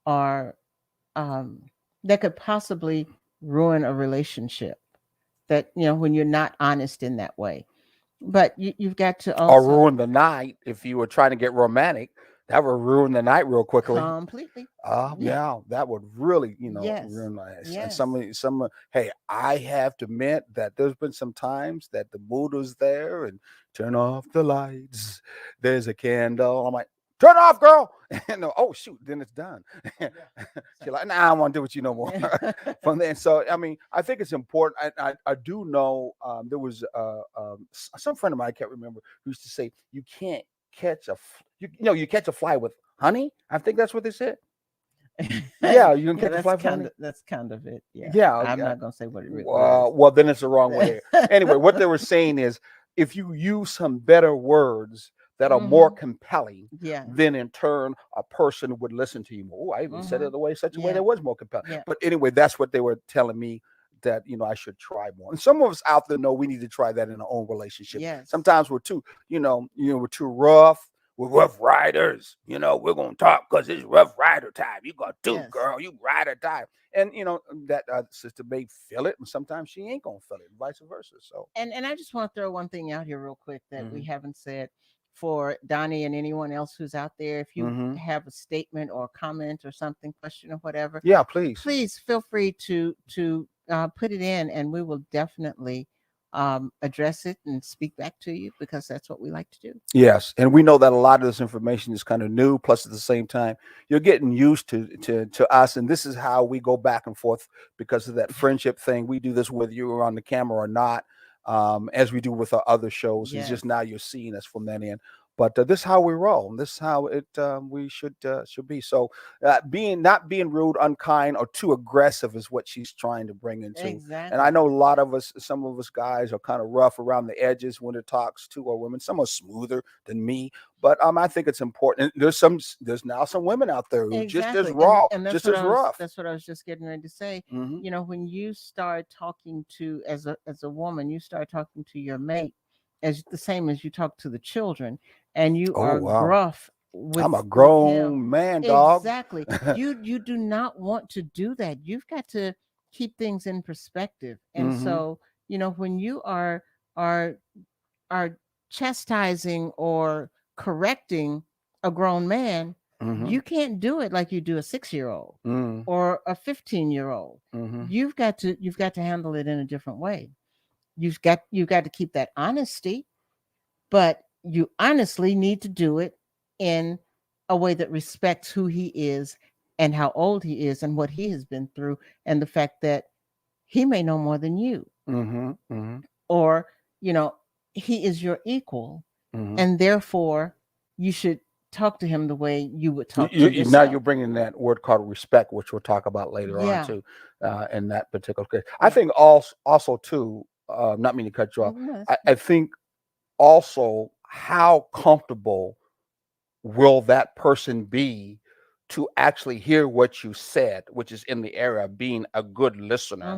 are um, that could possibly ruin a relationship, that when you're not honest in that way. But you've got to Or also ruin the night if you were trying to get romantic. That would ruin the night real quickly. completely. Yeah. Yeah, that would really, Yes. ruin nice. And Yes. hey, I have to admit that there's been some times that the mood was there and turn off the lights. There's a candle. I'm like, turn off, girl. And no, oh shoot, then it's done. Yeah. She's like, nah, I don't want to do with you no more. From then, so I mean, I think it's important. I do know there was some friend of mine, I can't remember, who used to say you can't catch you catch a fly with honey. I think that's what they said. Yeah, you can Yeah, catch a fly with honey. that's kind of it. Yeah. Yeah, I'm yeah. not gonna say what it really is. Well, then it's the wrong way. Anyway, what they were saying is if you use some better words that are more Hmm. compelling, Yeah. then in turn a person would listen to you more. Oh, I even said it Hmm. the way such a way Yeah. that was more compelling. Yeah. But anyway, that's what they were telling me that I should try more. And some of us out there know we need to try that in our own relationships. Yes. Sometimes we're too, we're too rough. We're rough riders. We're gonna talk because it's rough rider time. You got to, Yes. girl. You ride or die. And that sister may feel it, and sometimes she ain't gonna feel it, and vice versa. So, And I just want to throw one thing out here real quick that we hmm, haven't said, for Donnie and anyone else who's out there. If you hmm, have a statement or a comment or something, question or whatever, yeah, please. please feel free to put it in, and we will definitely address it and speak back to you, because that's what we like to do. Yes, and we know that a lot of this information is kind of new. Plus, at the same time, you're getting used to us, and this is how we go back and forth because of that friendship thing. We do this whether you're on the camera or not, as we do with our other shows. It's just Yes. now you're seeing us from that end. But this is how we roll. This is how it we should be. So being not being rude, unkind, or too aggressive is what she's trying to bring into. And I Exactly. know a lot of us, some of us guys, are kind of rough around the edges when it talks to a women. Some are smoother than me, but I think it's important. There's now some women out there who just as Exactly. raw, And just as rough. that's what I was just getting ready to say. Hmm. You know, when you start talking to as a woman, you start talking to your mate as the same as you talk to the children, and you Oh are wow, gruff I'm a with him. grown man, dog. Exactly. You do not want to do that. You've got to keep things in perspective. And Hmm. so, you know, when you are are chastising or correcting a grown man, Hmm. you can't do it like you do a 6-year old Hmm. or a 15-year-old. Hmm. You've got to handle it in a different way. You've got to keep that honesty, but you honestly need to do it in a way that respects who he is and how old he is and what he has been through and the fact that he may know more than you, Hmm. Hmm. or you know, he is your equal, Hmm. and therefore you should talk to him the way you would talk to Now you're yourself. bringing that word called respect, which we'll talk about later on Yeah. too, in that particular case. I Yeah. think also too, not mean to cut you off. No, that's I think also how comfortable will that person be to actually hear what you said, which is in the area of being a good listener,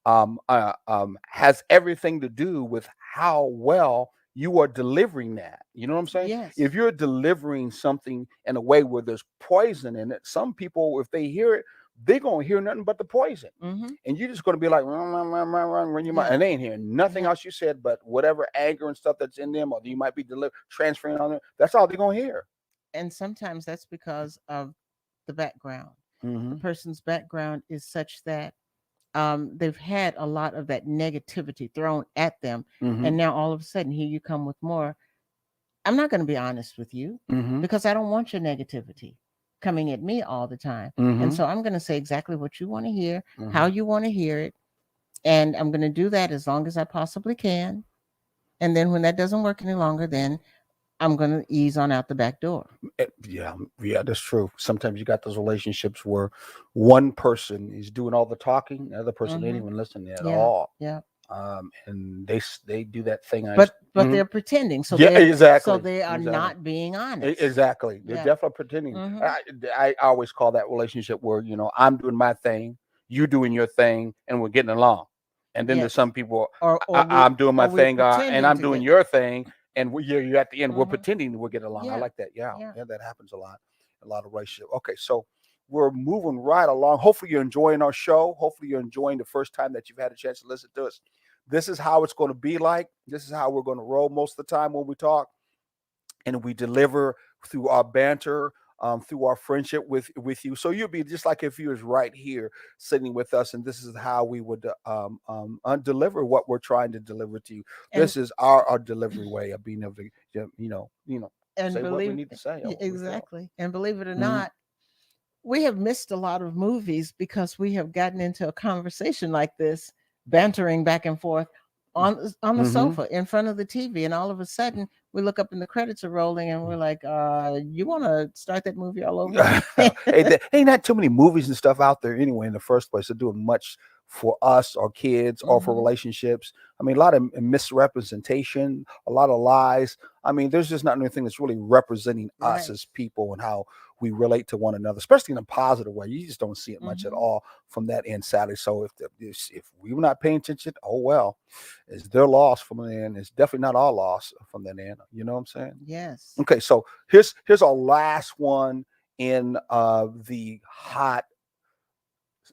mm-hmm. has everything to do with how well you are delivering that. You know what I'm saying? If Yes. you're delivering something in a way where there's poison in it, some people, if they hear it, they're gonna hear nothing but the poison. Mm-hmm. And you're just gonna be like, run, run, run, run, run, run your mind, Yeah. and they ain't hearing nothing Yeah. else you said, but whatever anger and stuff that's in them, or you might be transferring on them. That's all they're gonna hear. And sometimes that's because of the background. The Mm-hmm. person's background is such that they've had a lot of that negativity thrown at them, Mm-hmm. and now all of a sudden here you come with more. I'm not going to be honest with you Mm-hmm. because I don't want your negativity coming at me all the time. And Mm-hmm. so I'm going to say exactly what you want to hear, how Mm-hmm. you want to hear it. And I'm going to do that as long as I possibly can. And then when that doesn't work any longer, then I'm going to ease on out the back door. Yeah, yeah, that's true. Sometimes you got those relationships where one person is doing all the talking, the other person ain't Mm-hmm. even listening at Yeah. all. Yeah. And they do that thing. But Mhm. they're pretending. Yeah, So exactly, they are exactly. not being honest. Exactly. They're Yeah. definitely pretending. Mm-hmm. I always call that relationship where, I'm doing my thing, you doing your thing, and we're getting along. And then there's Yes. some people, Or I'm doing my we're thing, and pretending I'm to doing get. your thing, and you're at the end. We're Mm-hmm. pretending we're getting along. I Yeah. like that. Yeah, Yeah. yeah, that happens a lot of relationship. Okay, so we're moving right along. Hopefully, you're enjoying our show. Hopefully, you're enjoying the first time that you've had a chance to listen to us. This is how it's going to be like. This is how we're going to roll most of the time when we talk, and we deliver through our banter, through our friendship with you. So you'll be just like if you was right here sitting with us, and this is how we would deliver what we're trying to deliver to you. And This is our delivery way of being able to, and say what we believe need to say or what we feel. exactly. And believe it or Mm-hmm. not, we have missed a lot of movies because we have gotten into a conversation like this, bantering back and forth on the Mm-hmm. sofa in front of the TV, and all of a sudden we look up and the credits are rolling, and we're like, you want to start that movie all over again?" Hey, there ain't not too many movies and stuff out there anyway in the first place. They're doing much for us or kids or for Mm-hmm. relationships. I mean, a lot of misrepresentation, a lot of lies. I mean, there's just not anything that's really representing us Right. as people and how we relate to one another, especially in a positive way. You just don't see it much at Mm-hmm. all from that end, sadly. So if we were not paying attention, oh well, it's their loss from the end. It's definitely not our loss from that end. You know what I'm saying? Yes. Okay, so here's our last one in the hot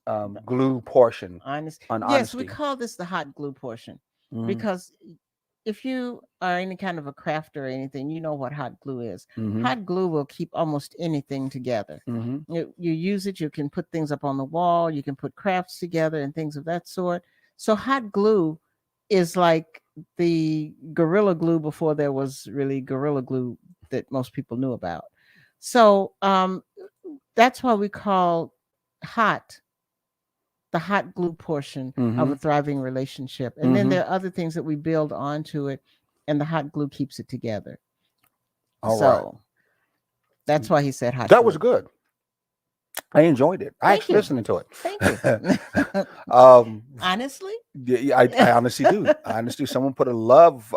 The glue portion honest. on Yes, we honesty. call this the hot glue portion Hmm. because if you are any kind of a crafter or anything, you know what hot glue is. Hmm. Hot glue will keep almost anything together. Hmm. You use it, you can put things up on the wall, you can put crafts together and things of that sort. So hot glue is like the gorilla glue before there was really gorilla glue that most people knew about. So that's why we call hot the hot glue portion of Hmm. a thriving relationship. And then Hmm. there are other things that we build onto it, and the hot glue keeps it together. All right. So that's why he said hot That was chocolate. good. I enjoyed it. I Thank actually you. listening to Thank you. it. um, Honestly? Yeah, yeah, I honestly do. I honestly do. Someone put a love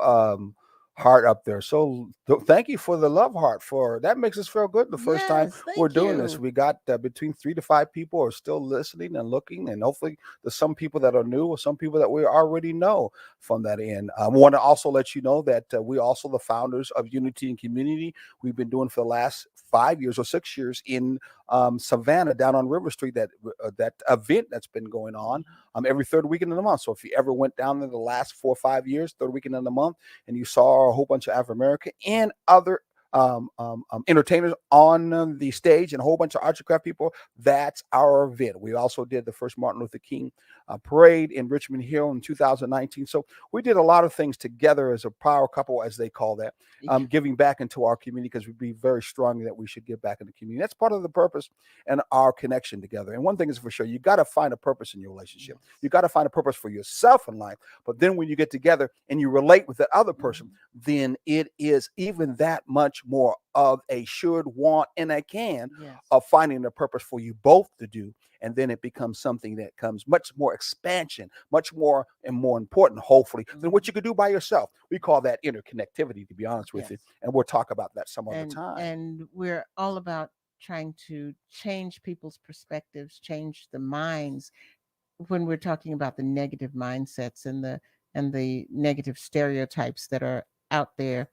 heart up there. So thank you for the love heart. For that makes us feel good. The first time Yes, we're thank doing this, you. we got between 3 to 5 people are still listening and looking, and hopefully there's some people that are new or some people that we already know from that end. I want to also let you know that we also the founders of Unity and Community. We've been doing for the last 5 years or 6 years in Savannah down on River Street. That event that's been going on every third weekend of the month. So if you ever went down there the last 4 or 5 years, third weekend of the month, and you saw a whole bunch of African American and other entertainers on the stage and a whole bunch of archicraft people, that's our event. We also did the first Martin Luther King parade in Richmond Hill in 2019. So we did a lot of things together as a power couple, as they call that, giving back into our community because we be very strongly that we should give back in the community. That's part of the purpose and our connection together. And one thing is for sure, you got to find a purpose in your relationship. Yes. You got to find a purpose for yourself in life. But then when you get together and you relate with the other person, then it is even that much more of a should, want, and a can Yes. of finding a purpose for you both to do. And then it becomes something that comes much more expansion, much more and more important, hopefully, than what you could do by yourself. We call that interconnectivity, to be honest with Yes. you. And we'll talk about that some other And time. and we're all about trying to change people's perspectives, change the minds when we're talking about the negative mindsets and the negative stereotypes that are out there.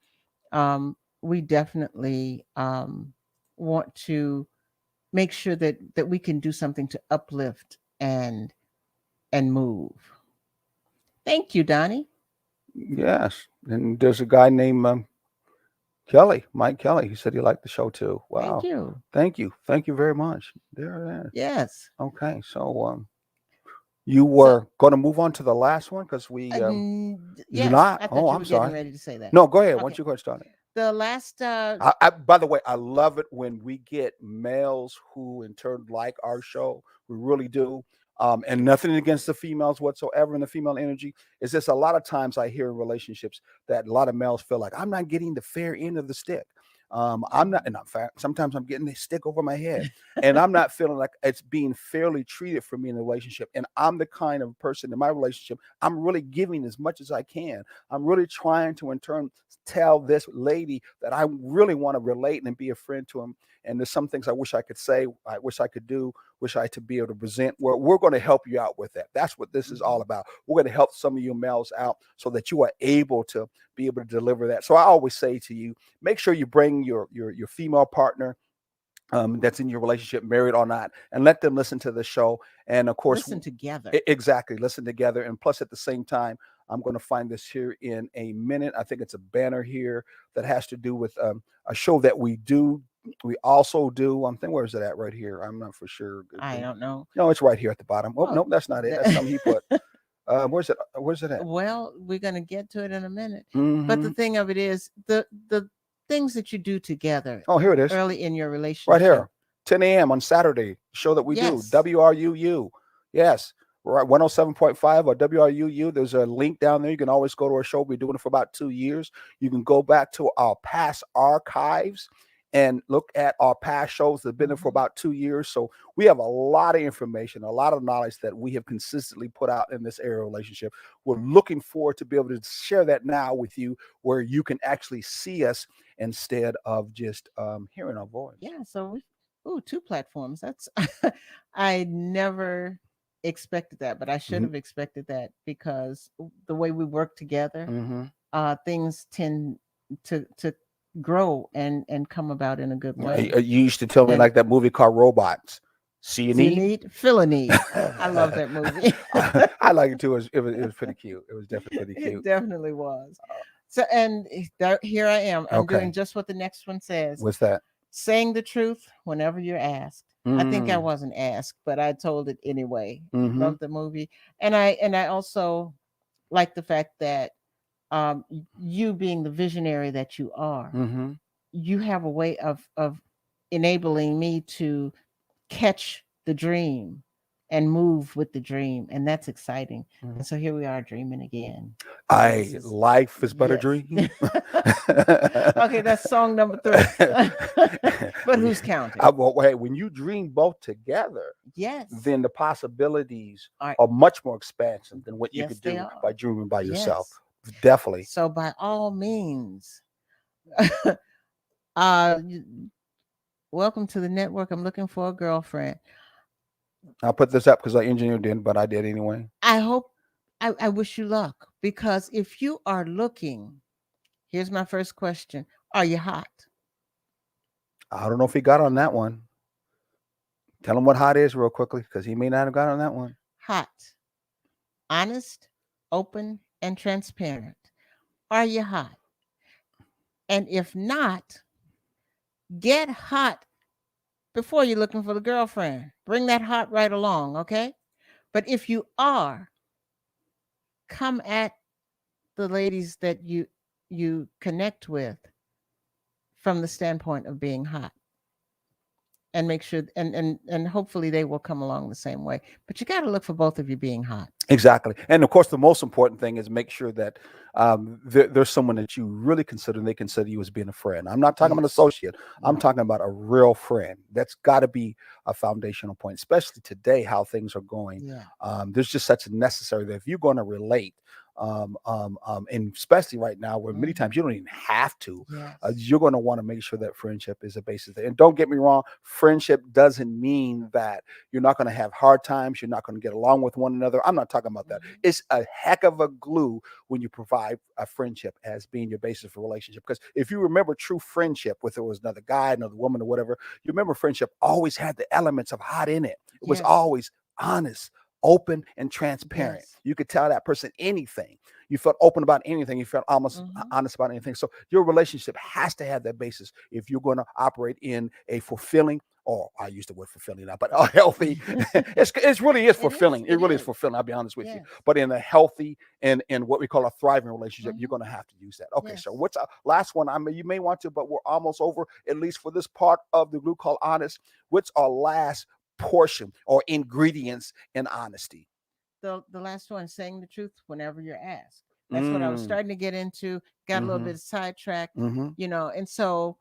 We definitely want to make sure that we can do something to uplift and move. Thank you, Donnie. Yes. And there's a guy named Kelly, Mike Kelly. He said he liked the show too. Thank Wow. you. Thank you. Thank you very much. There it is. Yes. Okay. So you So were going to move on to the last one because you're yes, not. I Oh, thought you I'm were getting sorry. ready to say that. No, go ahead. Why don't Okay. you go ahead and start it? The last By the way, I love it when we get males who in turn like our show. We really do. And nothing against the females whatsoever in the female energy. It's just a lot of times I hear in relationships that a lot of males feel like I'm not getting the fair end of the stick. I'm not, and I'm fact, sometimes I'm getting the stick over my head, and I'm not feeling like it's being fairly treated for me in the relationship. And I'm the kind of person in my relationship, I'm really giving as much as I can. I'm really trying to, in turn, tell this lady that I really want to relate and be a friend to him. And there's some things I wish I could say, I wish I could do, wish I could be able to present. Where we're going to help you out with that. That's what this is all about. We're going to help some of you males out so that you are able to be able to deliver that. So I always say to you, make sure you bring your female partner that's in your relationship, married or not, and let them listen to the show. And of course, listen together. exactly, listen together. And plus, at the same time, I'm going to find this here in a minute. I think it's a banner here that has to do with a show that we do. We also do. I'm thinking, where is it at? Right here. I'm not for sure. I don't know. No, it's right here at the bottom. Oh, Oh, no, that's not it. That's something he put. Where's it? Where's it at? well, we're going to get to it in a minute. But the Hmm. thing of it is the things that you do together Oh, here it is. early in your Right relationship. here, 10 a.m. on Saturday, show that we do, Yes. WRUU. Yes, we're at 107.5 or WRUU. There's a link down there. You can always go to our show. We've been doing it for about 2 years. You can go back to our past archives and look at our past shows that have been there for about 2 years. So we have a lot of information, a lot of knowledge that we have consistently put out in this area relationship. We're looking forward to be able to share that now with you where you can actually see us instead of just hearing our voice. Yeah, so we two platforms. That's I never expected that, but I should have expected that because the way we work together, Mm-hmm. things tend to grow and come about in a good way. You used to tell me And like that movie called Robots. See a see a need? need, fill a need. I love that movie. I like it too. It was pretty cute. It was definitely pretty It cute. definitely was. So, and here I am. I'm doing Okay. just what the next one says. What's that? Saying the truth whenever you're asked. I think I Mm. wasn't asked, but I told it anyway. Mm-hmm. Love the movie, and I also like the fact that you being the visionary that you are, Mm-hmm. you have a way of enabling me to catch the dream and move with the dream, and that's exciting. Mhm. And so here we are dreaming again. So this I is life is but a yes. dream. Okay, that's song number 3. But We- who's counting? well, hey, when you dream both together, Yes. then the possibilities All right. are much more expansive than what you Yes, could they do by are. dreaming by yourself. Yes. Definitely. So by all means, uh y- welcome to the network. I'm looking for a girlfriend. I'll put this up because our engineer didn't, but I did anyway. I hope I wish you luck, because if you are looking, here's my first question. Are you hot? I don't know if he got on that one. Tell him what hot is real quickly because he may not have got on that one. Hot, honest, open, and transparent. Are you hot? And if not, get hot before you're looking for the girlfriend. Bring that hot right along, okay? But if you are, come at the ladies that you connect with from the standpoint of being hot, and make sure, and hopefully they will come along the same way. But you got to look for both of you being hot. Exactly. And of course, the most important thing is make sure that there's someone that you really consider and they consider you as being a friend. I'm not talking about an Yes. associate. I'm No. talking about a real friend. That's got to be a foundational point, especially today, how things are going. Yeah. There's just such a necessary that if you're going to relate, and especially right now, where many Mhm. times you don't even have to, Yes. you're going to want to make sure that friendship is a basis there. And don't get me wrong, friendship doesn't mean that you're not going to have hard times. You're not going to get along with one another. I'm not talking about that. Mhm. It's a heck of a glue when you provide a friendship as being your basis for relationship. Because if you remember true friendship, whether it was another guy, another woman, or whatever, you remember friendship always had the elements of hot in it. It was Yes. always honest, open, and transparent. Yes. You could tell that person anything. You felt open about anything. You felt almost Mhm. honest about anything. So your relationship has to have that basis if you're going to operate in a fulfilling, or I use the word fulfilling now, but a healthy. It's really is It is. fulfilling. It It really is is. fulfilling. I'll be honest with you. Yes. But in a healthy and what we call a thriving relationship, you're Mhm. going to have to use that. Okay, so Yes. what's our last one? I mean, you may want to, but we're almost over. At least for this part of the glue called honest. What's our last portion or ingredients in honesty? The last one, saying the truth whenever you're asked. That's what I was Mm, starting to get into. Got a little mm-hmm, bit sidetracked, mm-hmm, and so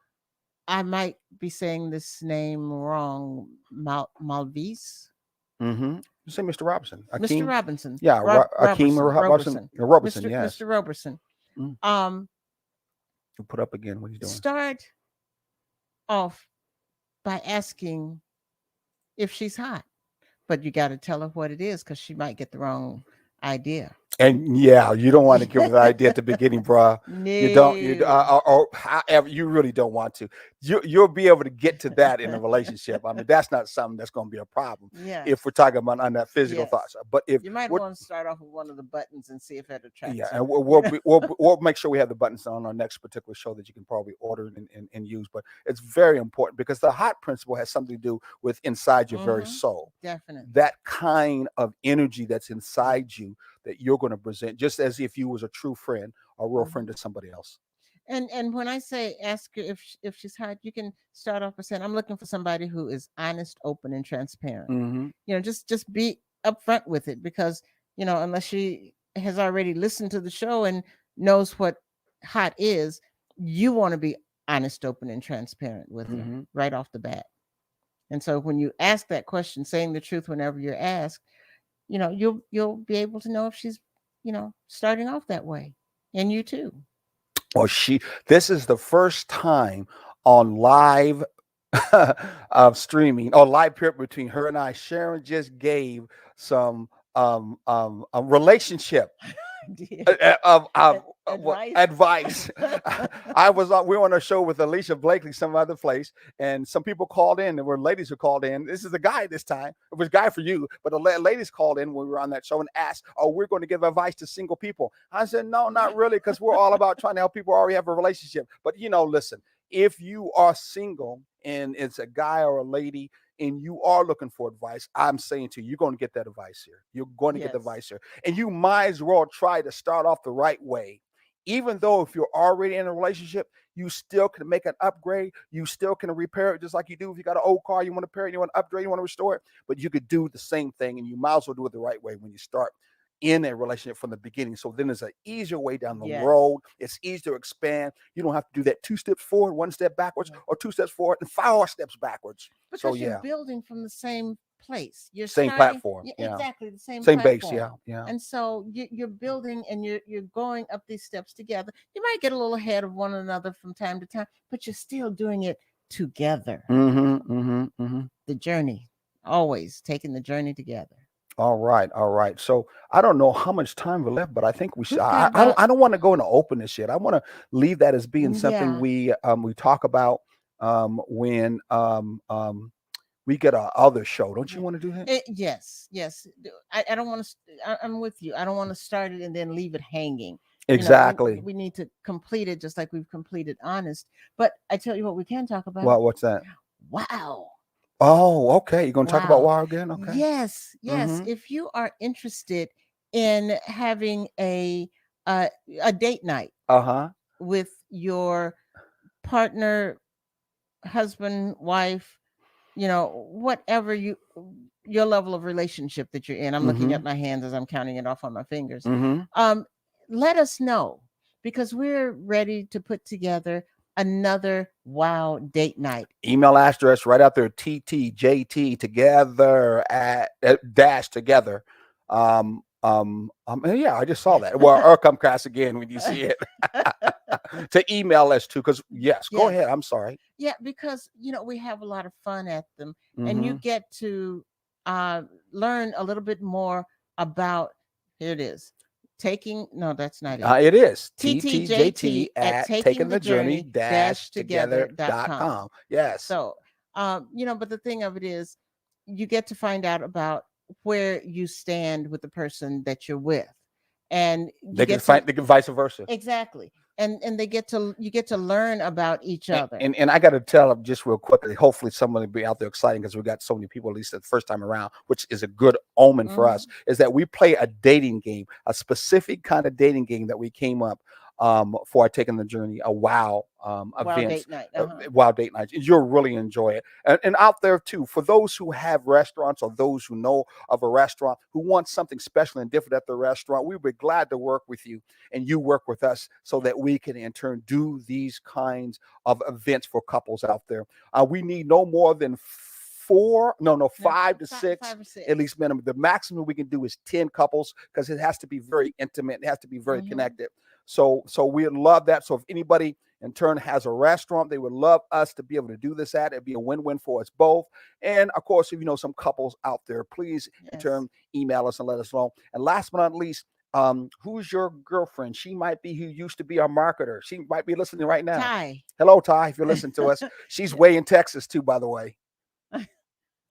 I might be saying this name wrong. Malvise, mm-hmm. You say Mr. Robinson, Mr. Akeem. Robinson, Yeah, Akeem Robinson. Roberson, Robertson. Yes. Mr. Roberson. Mm. Um, Put up again what he's doing. Start off by asking if she's hot, but you got to tell her what it is, because she might get the wrong idea. And yeah, you don't want to give her the idea at the beginning, bruh. You don't. You No. or however you really don't want to. You'll be able to get to that in a relationship. I mean, that's not something that's going to be a problem if we're Yes. talking about on that physical Yes. thoughts. But if You might what want to start off with one of the buttons and see if it yeah, attracts her. and we'll make sure we have the buttons on our next particular show that you can probably order and use. But it's very important because the hot principle has something to do with inside your very Mm-hmm. soul. Definitely. That kind of energy that's Yes. inside you that you're going to present, just as if you was a true friend or real friend Mm-hmm. to somebody else. And when I say ask her if she's hot, you can start off by saying, "I'm looking for somebody who is honest, open, and transparent." Mm-hmm. Just be upfront with it, because unless she has already listened to the show and knows what hot is, you want to be honest, open, and transparent with her Mm-hmm. right off the bat. And so when you ask that question, saying the truth whenever you're asked, you'll be able to know if she's starting off that way, and you too. Well, this is the first time on live streaming or live period between her and I. Sharon just gave some a relationship Did what advice. advice. I was on. We were on a show with Alicia Blakely, some other place, and some people called in. There were ladies who called in. This is a guy this time. It was a guy for you, but the ladies called in when we were on that show and asked, "Oh, we're going to give advice to single people." I said, "No, not really, because we're all about trying to help people who already have a relationship." But listen, if you are single and it's a guy or a lady and you are looking for advice, I'm saying to you, you're going to get that advice here. You're going to get the Yes. advice here. And you might as well try to start off the right way even though if you're already in a relationship, you still can make an upgrade. You still can repair it just like you do if you got an old car, you want to repair it, you want to upgrade, you want to restore it. But you could do the same thing, and you might as well do it the right way when you start in a relationship from the beginning. So then there's an easier way down the Yes. road. It's easier to expand. You don't have to do that 2 steps forward, 1 step backwards, Yeah. or 2 steps forward and 5 steps backwards. So Because you're yeah, building from the same place. You're same starting, platform. yeah, Yeah, exactly the same same base. platform. Yeah, yeah. And so you're building and you're going up these steps together. You might get a little ahead of one another from time to time, but you're still doing it together. Mm-hmm. Mm-hmm. Mm-hmm. The journey, always taking the journey together. All right, all right. So I don't know how much time we left, but I think we should. We've got I don't. about, I don't want to go into openness yet. I want to leave that as being something yeah, we talk about when we get our other show. Don't you yeah. want to do that? Yes, yes. I don't want to. I'm with you. I don't want to start it and then leave it hanging. Exactly. We need to complete it just like we've completed honest. But I tell you what, we can talk about. Well, what's that? Wow. Oh, okay. You're gonna talk about Wow. WoW again? Okay. Yes, yes. Mm-hmm. If you are interested in having uh, a date night Uh-huh. with your partner, husband, wife, whatever your level of relationship that you're in. I'm looking Mm-hmm. at my hands as I'm counting it off on my fingers. Mm-hmm. Um, let us know because we're ready to put together another wow date night. Email address right out there, TTJT together at dash together. Yeah, I just saw that. Well, or come cast again when you see it. To email us too, because yes, go Yes. ahead. I'm sorry. Yeah, because we have a lot of fun at them, and you Mm-hmm. get to learn a little bit more about. Here it is, taking. No, that's not it. It is TTJT TTJT at at taking taking the the journey journey dash together.com. together.com. Yes. So, but the thing of it is, you get to find out about where you stand with the person that you're with, and you They can get to find they can vice versa. exactly, and you get to learn about each other. And I got to tell them just real quickly. Hopefully, someone will be out there exciting because we got so many people at least the first time around, which is a good omen for us. Mhm. Is that we play a dating game, a specific kind of dating game that we came up for our taking the journey, a wow Wow events, date night. wow date nights. You'll really enjoy it. And out there too, for those who have restaurants or those who know of a restaurant who want something special and different at their restaurant, we would be glad to work with you and you work with us so that we can in turn do these kinds of events for couples out there. We need no more than No, 5 to five 6 or six. at least minimum. The maximum we can do is 10 couples because it has to be very intimate. It has to be very Mhm. connected. So we love that. So if anybody in turn has a restaurant they would love us to be able to do this at, it'd be a win-win for us both. And of course, if you know some couples out there, please in Yes. turn email us and let us know. And last but not least, who's your girlfriend? She might be who used to be our marketer. She might be listening right now. Ty. Hello, Ty, if you're listening to us. She's way in Texas too, by the way.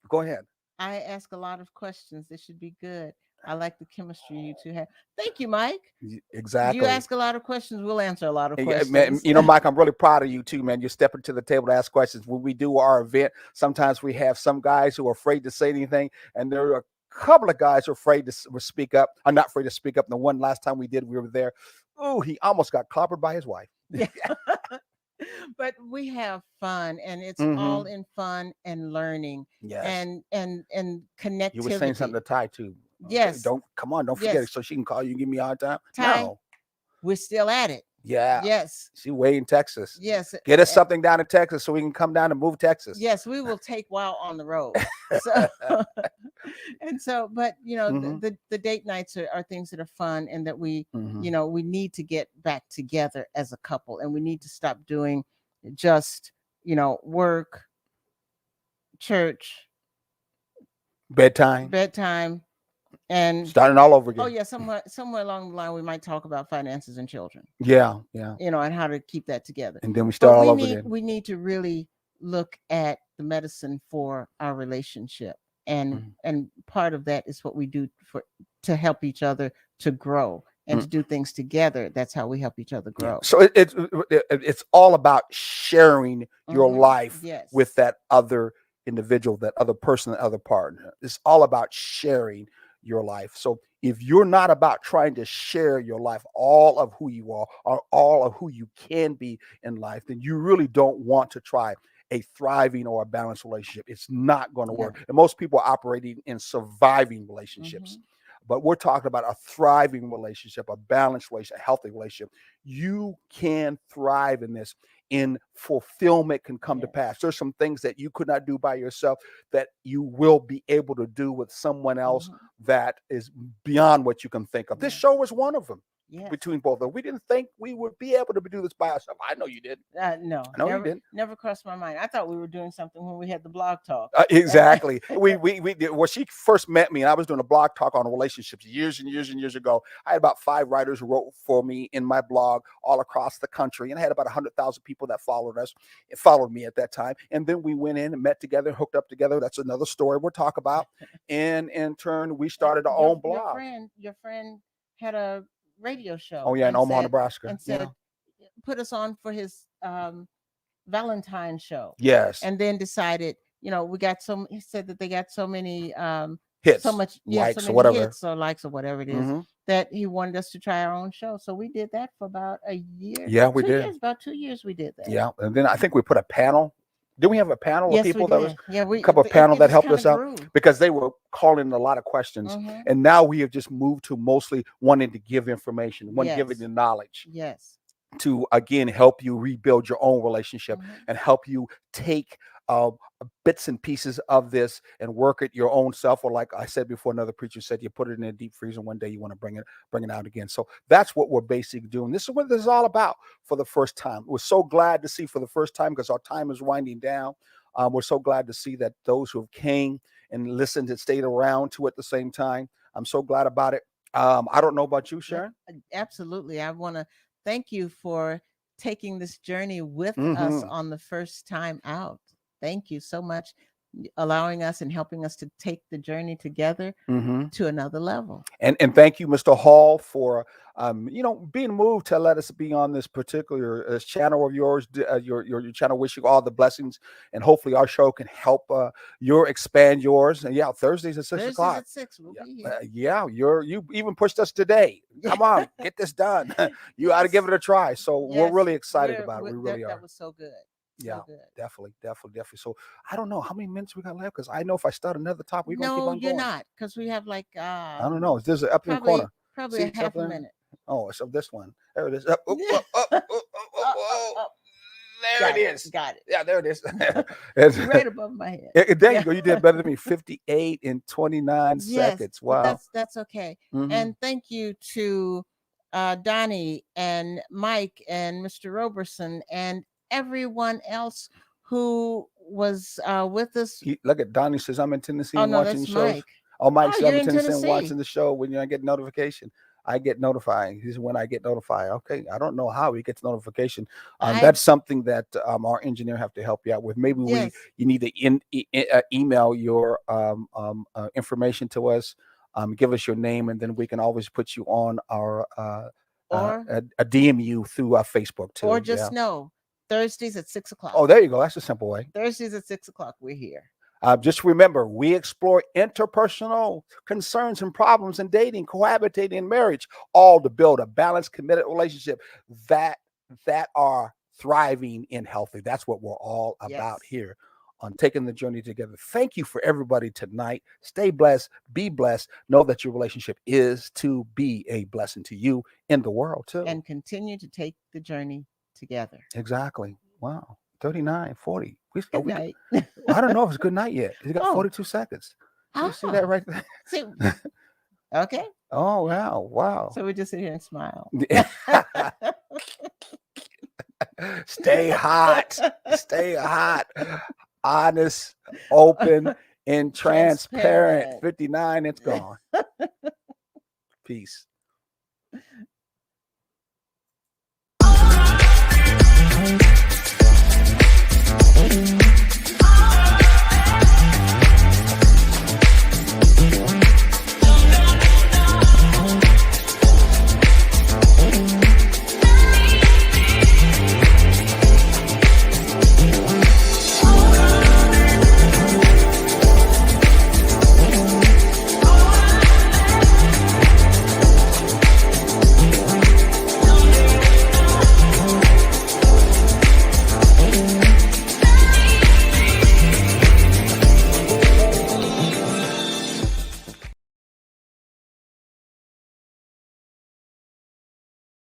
Go ahead. I ask a lot of questions. This should be good. I like the chemistry you two have. Thank you, Mike. You Exactly. ask a lot of questions. We'll answer a lot of Man, questions. Mike, I'm really proud of you too, man. You're stepping to the table to ask questions. When we do our event, sometimes we have some guys who are afraid to say anything, and there are a couple of guys who are afraid to speak up. I'm not afraid to speak up. And the one last time we did, we were there. Oh, he almost got clobbered by his wife. Yeah. But we have fun, and it's all Mm-hmm. in fun and learning Yes. and You were saying something connectivity. to Ty too. Yes. Don't forget it Yes. so she can call you and give me a hard time. Ty, No. we're still at it. Yeah. Yes. She way in Texas. Yes. Get us something down in Texas so we can come down and move Texas. Yes, we will take WoW on the road. So and so, but Mhm. the date nights are things that are fun and that we Mhm. we need to get back together as a couple, and we need to stop doing just work, church, Bedtime. bedtime, and Starting all over oh again. yeah, somewhere along the line we might talk about finances and children, Yeah, yeah. and how to keep that together. And then we But start all over again. we need to really look at the medicine for our relationship, and Mhm. part of that is what we do to help each other to grow and to Mm. do things together. That's how we help each other Yeah. grow. So it's all about sharing your life Yes. with that other individual, that other person, that other partner. It's all about sharing your life. So if you're not about trying to share your life, all of who you are, or all of who you can be in life, then you really don't want to try a thriving or a balanced relationship. It's not going to No. work. And most people are operating in surviving relationships. Mhm. But we're talking about a thriving relationship, a balanced relationship, a healthy relationship. You can thrive in this, and fulfillment can come to Yes. pass. There's some things that you could not do by yourself that you will be able to do with someone else Mhm. that is beyond what you can think of. This Yes. show is one of them. Yes. Between both of them, we didn't think we would be able to do this by ourselves. I know you did. No, No, you never, didn't. never crossed my mind. I thought we were doing something when we had the blog talk. Exactly. We did. Well, she first met me, and I was doing a blog talk on relationships years and years and years ago. I had about 5 writers who wrote for me in my blog all across the country, and I had about 100,000 people that followed us, followed me at that time. And then we went in and met together, hooked up together. That's another story we'll talk about. And in turn, we started our own blog. Your friend had a radio show. Oh yeah, in and Omaha, said, Nebraska. and Yeah. said, put us on for his Valentine's show. Yes. And then decided, we got he said that they got so many Hits, so much likes, so or many whatever. hits or likes or whatever it is, Mhm. that he wanted us to try our own show. So we did that for about a year. Yeah, we 2 did. years, about 2 years we did that. Yeah, and then I think we put a panel. Didn't we have a panel of Yes, we people that was did. Yeah, a couple of panel that helped us out grew. because they were calling a lot of questions. Mhm. And now we have just moved to mostly wanting to give information, giving Yes. the knowledge Yes. to again help you rebuild your own relationship Mhm. and help you take bits and pieces of this and work it your own self. Or like I said before, another preacher said, you put it in a deep freezer, and one day you want to bring it out again. So that's what we're basically doing. This is what this is all about for the first time. We're so glad to see for the first time, because our time is winding down. We're so glad to see that those who came and listened and stayed around too at the same time. I'm so glad about it. I don't know about you, Sharon. Absolutely. I want to thank you for taking this journey with us Mhm. on the first time out. Thank you so much, allowing us and helping us to take the journey together Mhm. to another level. And thank you, Mr. Hall, for being moved to let us be on this particular channel of yours, your channel. Wish you all the blessings, and hopefully our show can help expand yours. And yeah, Thursdays at 6 Thursdays o'clock. at 6, we'll be here. Yeah, you even pushed us today. Come on, get this done. You ought to give it a try. So we're really excited about it. We really are. That was so good. Yeah, So good. definitely. So I don't know how many minutes we got left, because I know if I start another topic, we're gonna keep No, on you're going. not, because we have like I don't know. There's an up in the corner. probably See, a it's up half a there. minute. Oh, so this one. There it is. Up, up, up, up, up, up, up. There it is. Got it. Yeah, there it is. It's right above my head. There you go. You did better than me. 58 in 29 Yes, seconds. but Wow. that's okay. Mhm. And thank you to Donnie and Mike and Mr. Roberson and everyone else who was with us. Look at Donnie says, I'm in Tennessee Oh and no, watching the that's shows. Mike. Oh, Mike Oh, said, I'm you're in in Tennessee and watching Tennessee. the show. When I get notification, I get notified. This is when I get notified. Okay, I don't know how he gets notification. That's something that our engineer have to help you out with. Maybe Yes. you need to email your information to us. Give us your name, and then we can always put you on our Or a DM you through our Facebook too. or just know Thursdays at 6 o'clock. Oh, there you go. That's a simple way. Thursdays at 6 o'clock. We're here. Just remember, we explore interpersonal concerns and problems in dating, cohabitating, and marriage, all to build a balanced, committed relationship that are thriving and healthy. That's what we're all about here on taking the journey together. Thank you for everybody tonight. Stay blessed, be blessed. Know that your relationship is to be a blessing to you in the world too. And continue to take the journey together. Exactly. Wow. 39, 40. Good night. I don't know if it's good night yet. He's got 42 seconds. You see that right there? See, okay. Oh, wow. So we just sit here and smile. Stay hot. Stay hot. Honest, open, and transparent. 59, it's gone. Peace. Thank you.